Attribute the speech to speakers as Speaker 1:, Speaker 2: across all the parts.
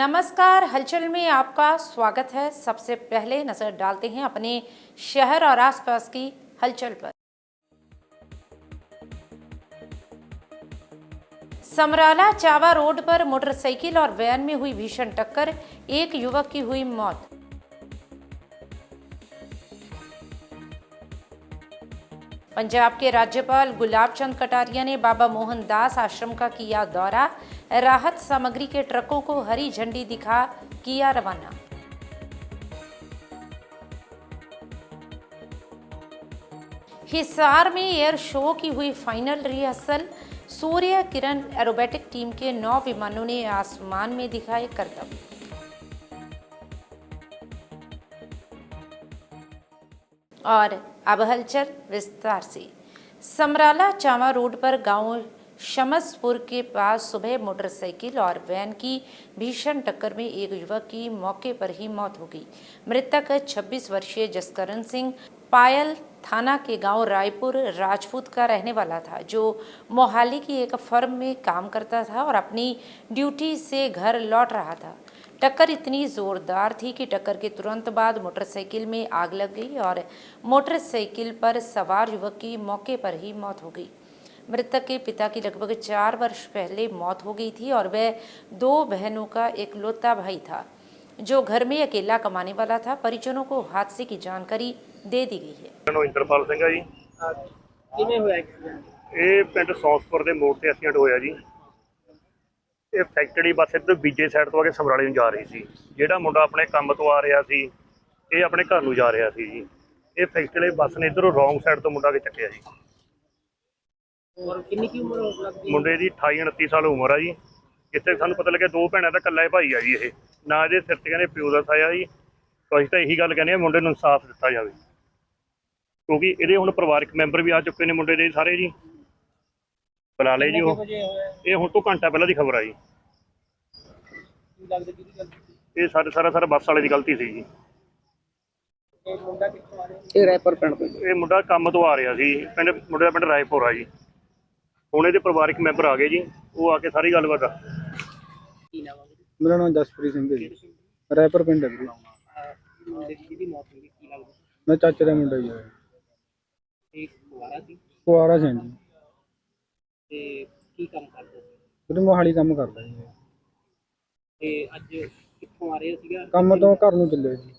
Speaker 1: नमस्कार, हलचल में आपका स्वागत है। सबसे पहले नजर डालते हैं अपने शहर और आसपास की हलचल पर। समराला चावा रोड पर मोटरसाइकिल और वैन में हुई भीषण टक्कर, एक युवक की हुई मौत। पंजाब के राज्यपाल गुलाब चंद कटारिया ने बाबा मोहन दास आश्रम का किया दौरा, राहत सामग्री के ट्रकों को हरी झंडी दिखा किया रवाना। हिसार में एयर शो की हुई final rehearsal, Surya Kiran aerobatic team के 9 विमानों ने आसमान में दिखाए करतब। और अब हलचल विस्तार से। समराला चावा रोड पर गांव शमसपुर के पास सुबह मोटरसाइकिल और वैन की भीषण टक्कर में एक युवक की मौके पर ही मौत हो गई। मृतक 26 वर्षीय जसकरण सिंह पायल थाना के गांव रायपुर राजपूत का रहने वाला था, जो मोहाली की एक फर्म में काम करता था और अपनी ड्यूटी से घर लौट रहा था। टक्कर इतनी जोरदार थी कि टक्कर के तुरंत बाद मोटरसाइकिल में आग लग गई और मोटरसाइकिल पर सवार युवक की मौके पर ही मौत हो गई। मृतक के पिता की लगभग 4 वर्ष पहले मौत हो गई थी और वह 2 बहनों का इकलौता भाई था, जो घर में अकेला कमाने वाला था। परिजनों को हादसे की जानकारी दे दी गई है।
Speaker 2: इंद्रपाल सिंह जी
Speaker 3: ਕਿਵੇਂ ਹੋਇਆ ਐਕਸੀਡੈਂਟ?
Speaker 2: ਇਹ ਪਿੰਡ ਸੌਂਸਪੁਰ ਦੇ ਮੋੜ ਤੇ ਐਕਸੀਡੈਂਟ ਹੋਇਆ ਜੀ। ਇਹ ਫੈਕਟਰੀ ਬੱਸ ਇੱਧਰ ਬੀਜੇ ਸਾਈਡ ਤੋਂ ਆ ਕੇ ਸਮਰਾਲੇ ਨੂੰ ਜਾ ਰਹੀ ਸੀ। ਜਿਹੜਾ ਮੁੰਡਾ ਆਪਣੇ ਕੰਮ ਤੋਂ ਆ ਰਿਹਾ ਸੀ, ਇਹ ਆਪਣੇ ਘਰ ਨੂੰ ਜਾ ਰਿਹਾ ਸੀ ਜੀ। ਇਹ ਫੈਕਟਰੀ ਬੱਸ ਨੇ ਇੱਧਰੋਂ ਰੌਂਗ ਸਾਈਡ ਤੋਂ ਮੁੰਡਾ ਕੇ ਚੱਕਿਆ ਜੀ।
Speaker 3: ਔਰ ਕਿੰਨੀ ਕੀ ਉਮਰ ਹੋ ਸਕਦੀ?
Speaker 2: ਮੁੰਡੇ ਦੀ 28-29 ਸਾਲ ਉਮਰ ਆ ਜੀ। ਜਿੱਥੇ ਸਾਨੂੰ ਪਤਾ ਲੱਗਿਆ 2 ਭੈਣਾਂ ਦਾ ਇਕੱਲਾ ਹੀ ਭਾਈ ਆ ਜੀ। ਇਹ ਨਾ ਇਹਦੇ ਸਿਰ ਤੇ ਕਹਿੰਦੇ ਪਿਓ ਦਾ ਸਾਇਆ ਜੀ। ਅਸੀਂ ਤਾਂ ਇਹੀ ਗੱਲ ਕਹਿੰਦੇ ਆ, ਮੁੰਡੇ ਨੂੰ ਇਨਸਾਫ ਦਿੱਤਾ ਜਾਵੇ, ਕਿਉਂਕਿ ਇਹਦੇ ਹੁਣ ਪਰਿਵਾਰਕ ਮੈਂਬਰ ਵੀ ਆ ਚੁੱਕੇ ਨੇ ਮੁੰਡੇ ਦੇ ਸਾਰੇ ਜੀ। ਬੁਲਾ ਲਏ ਜੀ ਉਹ। ਇਹ ਹੁਣ ਤੋਂ ਘੰਟਾ ਪਹਿਲਾਂ ਦੀ ਖਬਰ ਆ ਜੀ।
Speaker 3: ਕੀ ਲੱਗਦਾ ਕਿਹਦੀ ਗਲਤੀ?
Speaker 2: ਇਹ ਸਾਰਾ ਬੱਸ ਵਾਲੇ ਦੀ ਗਲਤੀ ਸੀ ਜੀ।
Speaker 3: ਇਹ ਮੁੰਡਾ ਕਿੱਥੋਂ ਆ ਰਿਹਾ? ਇਹ ਰੈਪਰ ਪਿੰਡ ਤੋਂ।
Speaker 2: ਇਹ ਮੁੰਡਾ ਕੰਮ ਤੋਂ ਆ ਰਿਹਾ ਸੀ। ਮੁੰਡੇ ਦਾ ਪਿੰਡ ਰਾਏਪੁਰ ਆ ਜੀ। ਹੁਣ ਇਹਦੇ ਪਰਿਵਾਰਕ ਮੈਂਬਰ ਆ ਗਏ ਜੀ, ਉਹ ਆ ਕੇ ਸਾਰੀ ਗੱਲਬਾਤ।
Speaker 3: ਕੀ ਨਾਮ ਹੈ?
Speaker 4: ਮੇਰਾ ਨਾਮ ਜਸਪ੍ਰੀਤ ਸਿੰਘ ਹੈ ਜੀ। ਰੈਪਰ ਪਿੰਡ ਹੈ ਵੀਰੇ।
Speaker 3: ਮੁੰਡੇ ਦੀ ਮੌਤ ਹੋਈ, ਕੀ ਲੱਗਦਾ?
Speaker 4: ਮੈਂ ਚਾਚੇ ਦਾ ਮੁੰਡਾ ਜੀ।
Speaker 3: ਇਹ ਕੁਆਰਾ ਸੀ
Speaker 4: ਕੁਆਰਾ ਸਿੰਘ ਜੀ।
Speaker 3: ਤੇ ਕੀ ਕੰਮ ਕਰਦਾ ਸੀ?
Speaker 4: ਉਹਦੇ ਮੋਹਾਲੀ ਕੰਮ ਕਰਦਾ ਜੀ।
Speaker 3: ਤੇ ਅੱਜ ਕਿੱਥੋਂ ਆ ਰਿਹਾ ਸੀਗਾ?
Speaker 4: ਕੰਮ ਤੋਂ ਘਰ ਨੂੰ ਚੱਲੇ ਜੀ।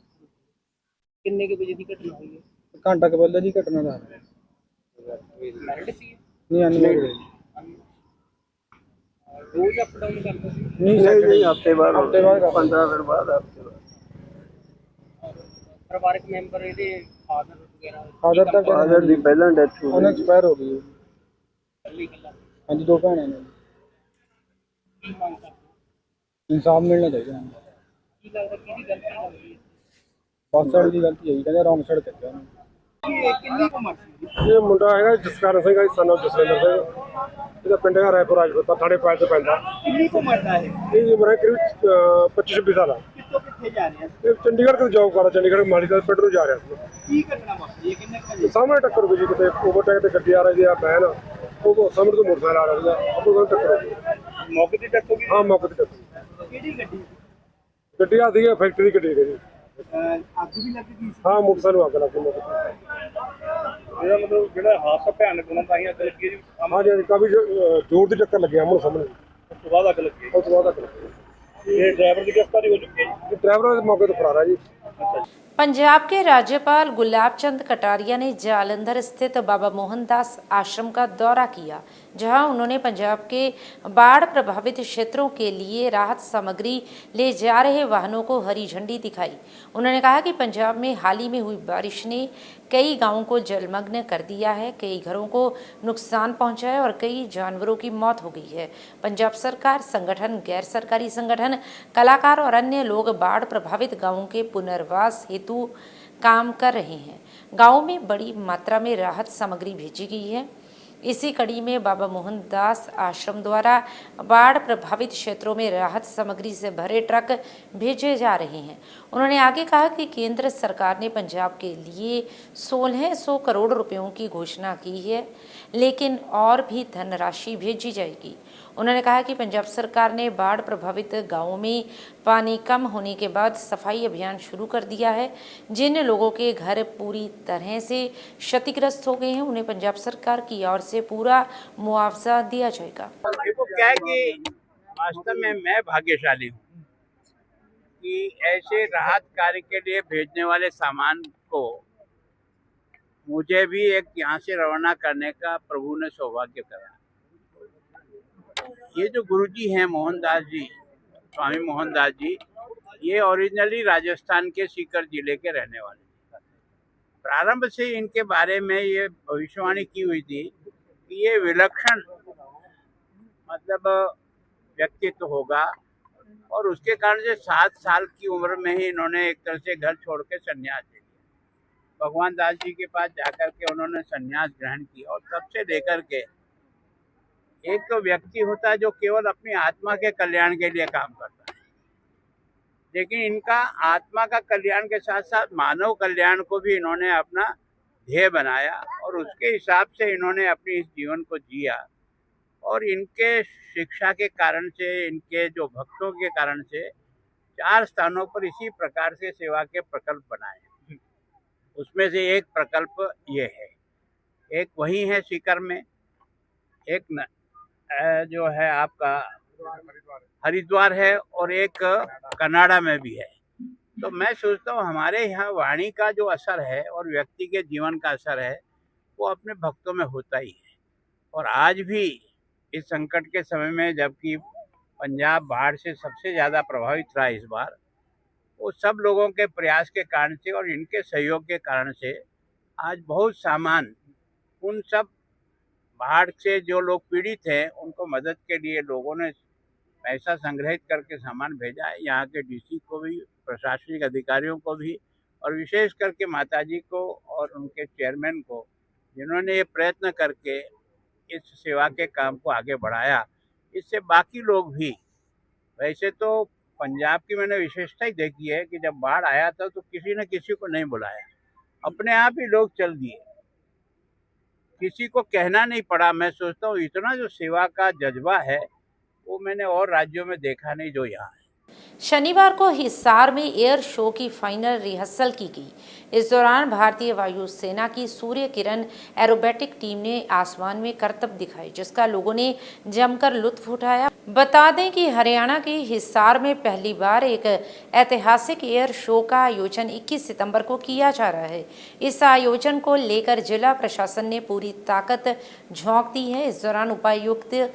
Speaker 3: ਕਿੰਨੇ ਕੁ ਵਜੇ ਦੀ ਘਟਨਾ ਹੋਈ ਹੈ?
Speaker 4: ਘੰਟਾ ਕੁ ਪਹਿਲਾਂ ਦੀ ਘਟਨਾ ਦਾ।
Speaker 3: ਮੈਰਿਡ ਸੀ?
Speaker 4: ਨਹੀਂ ਅਨਮੈਰਿਡ ਜੀ।
Speaker 3: ਰੋਜ਼ ਅਪ ਡਾਊਨ ਕਰਦਾ ਸੀ?
Speaker 4: ਨਹੀਂ ਹਫਤੇ ਬਾਅਦ 15 ਦਿਨ ਬਾਅਦ।
Speaker 3: ਪਰਿਵਾਰਕ ਮੈਂਬਰ ਇਹਦੇ ਫਾਦਰ ਵਗੈਰਾ?
Speaker 4: ਫਾਦਰ ਦੀ ਪਹਿਲਾਂ ਡੈਥ ਹੋ ਗਈ, ਉਹਨਾਂ ਐਕਸਪਾਇਰ ਹੋ ਗਈ।
Speaker 3: ਇਕੱਲੀ ਇਕੱਲਾ?
Speaker 4: ਹਾਂਜੀ 2 ਭੈਣਾਂ ਨੇ।
Speaker 3: ਕੀ ਮੰਗ ਕਰਦੇ?
Speaker 4: ਇਨਸਾਫ ਮਿਲਣਾ ਚਾਹੀਦਾ।
Speaker 3: ਕੀ ਲੱਗਦਾ ਕਿਹਦੀ ਗਲਤੀ ਲੱਗਦੀ ਹੈ?
Speaker 4: ਬੱਸ ਵਾਲੀ ਦੀ ਗਲਤੀ ਹੈ ਜੀ, ਕਹਿੰਦੇ ਰੌਂਗ ਸਾਈਡ ਚੱਕਿਆ ਉਹਨੂੰ।
Speaker 3: ਕਿੰਨੀ ਕੁ ਉਮਰ ਸੀ?
Speaker 4: ਇਹ ਮੁੰਡਾ ਹੈਗਾ ਜਸਕਰਨ ਸਿੰਘ, ਸਾਨੂੰ ਜਸਵਿੰਦਰ ਸਿੰਘ। ਇਹਦਾ ਪਿੰਡ ਹੈ ਰਾਏਪੁਰ ਰਾਜਪੂਤ, ਥਾਣੇ ਪੈਲ ਤੇ ਪੈਂਦਾ।
Speaker 3: ਕਿੰਨੀ ਕੁ ਉਮਰ ਦਾ ਹੈ?
Speaker 4: ਇਹਦੀ ਉਮਰ ਹੈ ਕਰੀਬ 25-26 ਸਾਲ।
Speaker 3: ਕਿੱਥੋਂ ਕਿੱਥੇ ਜਾ ਰਿਹਾ ਸੀ?
Speaker 4: ਇਹ ਚੰਡੀਗੜ੍ਹ ਤੋਂ ਜੌਬ ਕਰਦਾ, ਚੰਡੀਗੜ੍ਹ ਮਾਲੀ ਦਾ ਪਿੰਡ ਨੂੰ ਜਾ ਰਿਹਾ ਸੀ।
Speaker 3: ਕੀ ਘਟਨਾ ਵਾਪਰੀ ਹੈ? ਕਿੰਨੇ ਕੁ ਵਜੇ?
Speaker 4: ਸਾਹਮਣੇ ਟੱਕਰ ਹੋ ਗਈ ਜੀ, ਕਿਤੇ ਓਵਰਟੇਕ ਤੇ ਗੱਡੀ ਆ ਰਹੀ ਆ ਵੈਨ, ਉਹ ਸਾਹਮਣੇ ਤੋਂ ਮੋਟਰਸਾਈਕਲ ਆ ਰਿਹਾ ਸੀਗਾ, ਆਪੋ ਨਾਲ ਟੱਕਰ ਹੋ ਗਈ।
Speaker 2: ਮੌਕੇ ਦੀ ਡੈਥ ਹੋ ਗਈ।
Speaker 4: ਹਾਂ ਮੌਕੇ ਤੇ ਟੱਕਰ।
Speaker 3: ਕਿਹੜੀ ਗੱਡੀ?
Speaker 4: ਗੱਡੀ ਆ ਸੀਗੀ ਫੈਕਟਰੀ ਦੀ ਗੱਡੀ ਜੀ।
Speaker 3: ਅੱਗ ਵੀ ਲੱਗ ਗਈ ਸੀ?
Speaker 4: ਹਾਂ ਮੋਟਰਸਾਈਕਲ ਨੂੰ ਅੱਗ ਲੱਗ ਗਈ ਮੌਕੇ ਤੇ।
Speaker 2: ਇਹਦਾ ਮਤਲਬ ਜਿਹੜਾ ਹਾਦਸਾ ਭਿਆਨਕ ਹੋਣਾ ਤਾਂ ਹੀ ਅੱਗ ਲੱਗੀ ਜੀ।
Speaker 4: ਹਾਂ ਜੀ ਕਾਫੀ ਜ਼ੋਰ ਦੀ ਟੱਕਰ ਲੱਗੀ ਆਮੋ ਸਾਹਮਣੇ।
Speaker 2: ਉਸ ਤੋਂ ਬਾਅਦ ਅੱਗ ਲੱਗੀ।
Speaker 4: ਉਸ ਤੋਂ ਬਾਅਦ ਅੱਗ ਲੱਗੀ।
Speaker 2: ਇਹ ਡਰਾਈਵਰ ਦੀ ਗ੍ਰਿਫਤਾਰੀ ਹੋ ਚੁੱਕੀ ਹੈ ਜੀ।
Speaker 4: ਡਰਾਈਵਰ ਦੇ ਮੌਕੇ ਤੋਂ ਫਰਾਰ ਹੈ ਜੀ।
Speaker 1: पंजाब के राज्यपाल गुलाब चंद कटारिया ने जालंधर स्थित बाबा मोहनदास आश्रम का दौरा किया, जहां उन्होंने पंजाब के बाढ़ प्रभावित क्षेत्रों के लिए राहत सामग्री ले जा रहे वाहनों को हरी झंडी दिखाई। उन्होंने कहा कि पंजाब में हाल ही में हुई बारिश ने कई गांवों को जलमग्न कर दिया है, कई घरों को नुकसान पहुंचा है और कई जानवरों की मौत हो गई है। पंजाब सरकार, संगठन, गैर सरकारी संगठन, कलाकार और अन्य लोग बाढ़ प्रभावित गांवों के पुनर्वास हेतु काम कर रहे हैं। गांव में बड़ी मात्रा में राहत सामग्री भेजी गई है। इसी कड़ी में बाबा मोहनदास आश्रम द्वारा बाढ़ प्रभावित क्षेत्रों में राहत सामग्री से भरे ट्रक भेजे जा रहे हैं। उन्होंने आगे कहा कि केंद्र सरकार ने पंजाब के लिए 1600 करोड़ रुपयों की घोषणा की है, लेकिन और भी धनराशि भेजी जाएगी। उन्होंने कहा कि पंजाब सरकार ने बाढ़ प्रभावित गांवों में पानी कम होने के बाद सफाई अभियान शुरू कर दिया है। जिन लोगों के घर पूरी तरह से क्षतिग्रस्त हो गए हैं उन्हें पंजाब सरकार की ओर से पूरा मुआवजा दिया जाएगा।
Speaker 5: देखो क्या है कि वास्तव में मैं भाग्यशाली हूँ कि ऐसे राहत कार्य के लिए भेजने वाले सामान को मुझे भी एक यहाँ से रवाना करने का प्रभु ने सौभाग्य करा। ये जो गुरुजी हैं मोहनदास जी, स्वामी मोहनदास जी, ये ओरिजिनली राजस्थान के सीकर जिले के रहने वाले थे। प्रारंभ से इनके बारे में ये भविष्यवाणी की हुई थी कि ये विलक्षण मतलब व्यक्तित्व होगा और उसके कारण से 7 साल की उम्र में ही इन्होंने एक तरह से घर छोड़ के संन्यास ले लिया। भगवान दास जी के पास जाकर के उन्होंने संन्यास ग्रहण किया और तब से लेकर के एक व्यक्ति होता है जो केवल अपनी आत्मा के कल्याण के लिए काम करता है, लेकिन इनका आत्मा का कल्याण के साथ साथ मानव कल्याण को भी इन्होंने अपना ध्येय बनाया और उसके हिसाब से इन्होंने अपनी इस जीवन को जिया। और इनके शिक्षा के कारण से, इनके जो भक्तों के कारण से 4 स्थानों पर इसी प्रकार से सेवा के प्रकल्प बनाए। उसमें से एक प्रकल्प ये है, एक वही है सीकर में, एक जो है आपका हरिद्वार है और एक कनाडा में भी है। तो मैं सोचता हूँ हमारे यहाँ वाणी का जो असर है और व्यक्ति के जीवन का असर है वो अपने भक्तों में होता ही है। और आज भी इस संकट के समय में जबकि पंजाब बाढ़ से सबसे ज़्यादा प्रभावित रहा इस बार, वो सब लोगों के प्रयास के कारण से और इनके सहयोग के कारण से आज बहुत सामान उन सब बाढ़ से जो लोग पीड़ित हैं उनको मदद के लिए लोगों ने पैसा संग्रहित करके सामान भेजा है। यहाँ के डीसी को भी, प्रशासनिक अधिकारियों को भी और विशेष करके माताजी को और उनके चेयरमैन को, जिन्होंने ये प्रयत्न करके इस सेवा के काम को आगे बढ़ाया। इससे बाकी लोग भी, वैसे तो पंजाब की मैंने विशेषता ही देखी है कि जब बाढ़ आया था तो किसी ने किसी को नहीं बुलाया, अपने आप ही लोग चल दिए, किसी को कहना नहीं पड़ा। मैं सोचता हूँ इतना जो सेवा का जज्बा है वो मैंने और राज्यों में देखा नहीं जो यहाँ है।
Speaker 1: शनिवार को हिसार में एयर शो की फाइनल रिहर्सल की गई। इस दौरान भारतीय वायुसेना की सूर्य किरण एरोबेटिक टीम ने आसमान में करतब दिखाई, जिसका लोगों ने जमकर लुत्फ उठाया। बता दें कि हरियाणा के हिसार में पहली बार एक ऐतिहासिक एयर शो का आयोजन 21 सितंबर को किया जा रहा है। इस आयोजन को लेकर जिला प्रशासन ने पूरी ताकत झोंक दी है। इस दौरान उपायुक्त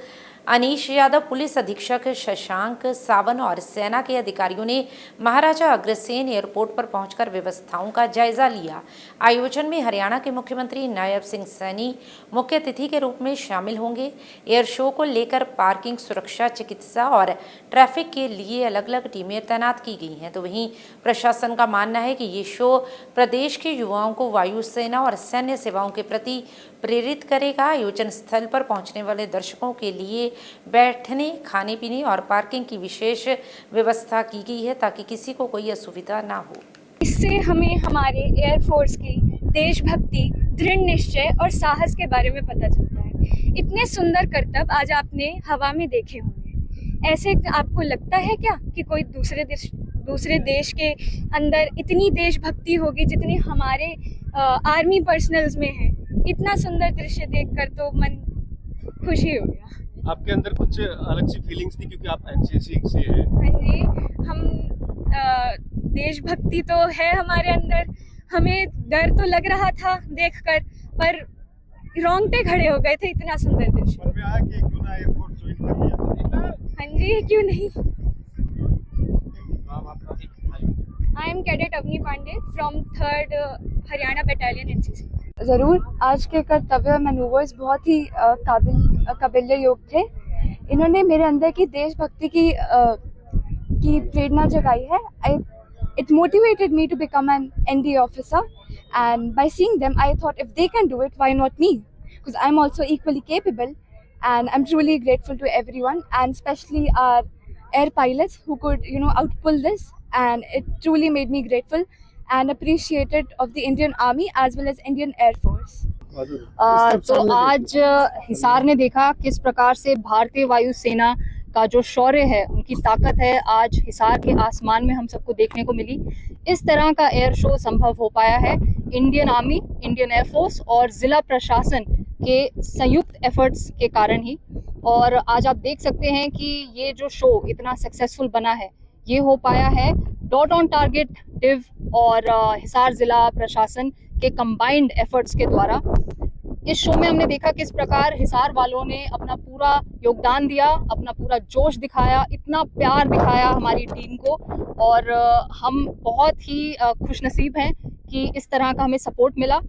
Speaker 1: अनीश यादव, पुलिस अधीक्षक शशांक सावन और सेना के अधिकारियों ने महाराजा अग्रसेन एयरपोर्ट पर पहुंचकर व्यवस्थाओं का जायजा लिया। आयोजन में हरियाणा के मुख्यमंत्री नायब सिंह सैनी मुख्य अतिथि के रूप में शामिल होंगे। एयर शो को लेकर पार्किंग, सुरक्षा, चिकित्सा और ट्रैफिक के लिए अलग अलग टीमें तैनात की गई हैं। तो वहीं प्रशासन का मानना है कि ये शो प्रदेश के युवाओं को वायुसेना और सैन्य सेवाओं के प्रति प्रेरित करेगा। आयोजन स्थल पर पहुंचने वाले दर्शकों के लिए बैठने, खाने पीने और पार्किंग की विशेष व्यवस्था की गई है ताकि किसी को कोई असुविधा ना हो।
Speaker 6: इससे हमें हमारे एयरफोर्स की देशभक्ति, दृढ़ निश्चय और साहस के बारे में पता चलता है। इतने सुंदर करतब आज आपने हवा में देखे होंगे। ऐसे आपको लगता है क्या कि कोई दूसरे देश के अंदर इतनी देशभक्ति होगी जितनी हमारे आर्मी पर्सनल्स में है? इतना सुंदर दृश्य देखकर तो मन खुशी हो गया।
Speaker 7: आपके अंदर कुछ अलग सी फीलिंग्स थी क्योंकि आप एनसीसी से हैं?
Speaker 6: हाँ जी, हम देशभक्ति तो है हमारे अंदर। हमें डर तो लग रहा था देखकर, पर रोंगटे खड़े हो गए थे, इतना सुंदर दृश्य।
Speaker 7: में आया कि क्यों ना एयरफोर्स ज्वाइन कर लिया?
Speaker 6: हाँ जी, क्यों नहीं। I am cadet Avni Pandey from 3rd Haryana battalion NCC.
Speaker 8: ज़रूर, आज के कर्तव्य मैनूवर्स बहुत ही काबिल योग थे। इन्होंने मेरे अंदर की देशभक्ति की प्रेरणा जगाई है। It motivated me to become an ND officer, and by seeing them I thought if they can do it, why not me? Because I'm also equally capable, and I'm truly grateful to everyone, and especially our air pilots who could outpull this, and it truly made me grateful and appreciated of the Indian Army as well as Indian Air Force.
Speaker 9: तो आज हिसार ने देखा किस प्रकार से भारतीय वायुसेना का जो शौर्य है, उनकी ताकत है, आज हिसार के आसमान में हम सबको देखने को मिली। इस तरह का एयर शो संभव हो पाया है इंडियन आर्मी, इंडियन एयरफोर्स और जिला प्रशासन के संयुक्त एफर्ट्स के कारण ही। और आज आप देख सकते हैं कि ये जो शो इतना सक्सेसफुल बना है, ये हो पाया है डॉट ऑन टारगेट डिव और हिसार जिला प्रशासन के कंबाइंड एफर्ट्स के द्वारा। इस शो में हमने देखा किस प्रकार हिसार वालों ने अपना पूरा योगदान दिया, अपना पूरा जोश दिखाया, इतना प्यार दिखाया हमारी टीम को। और हम बहुत ही खुशनसीब हैं कि इस तरह का हमें सपोर्ट मिला।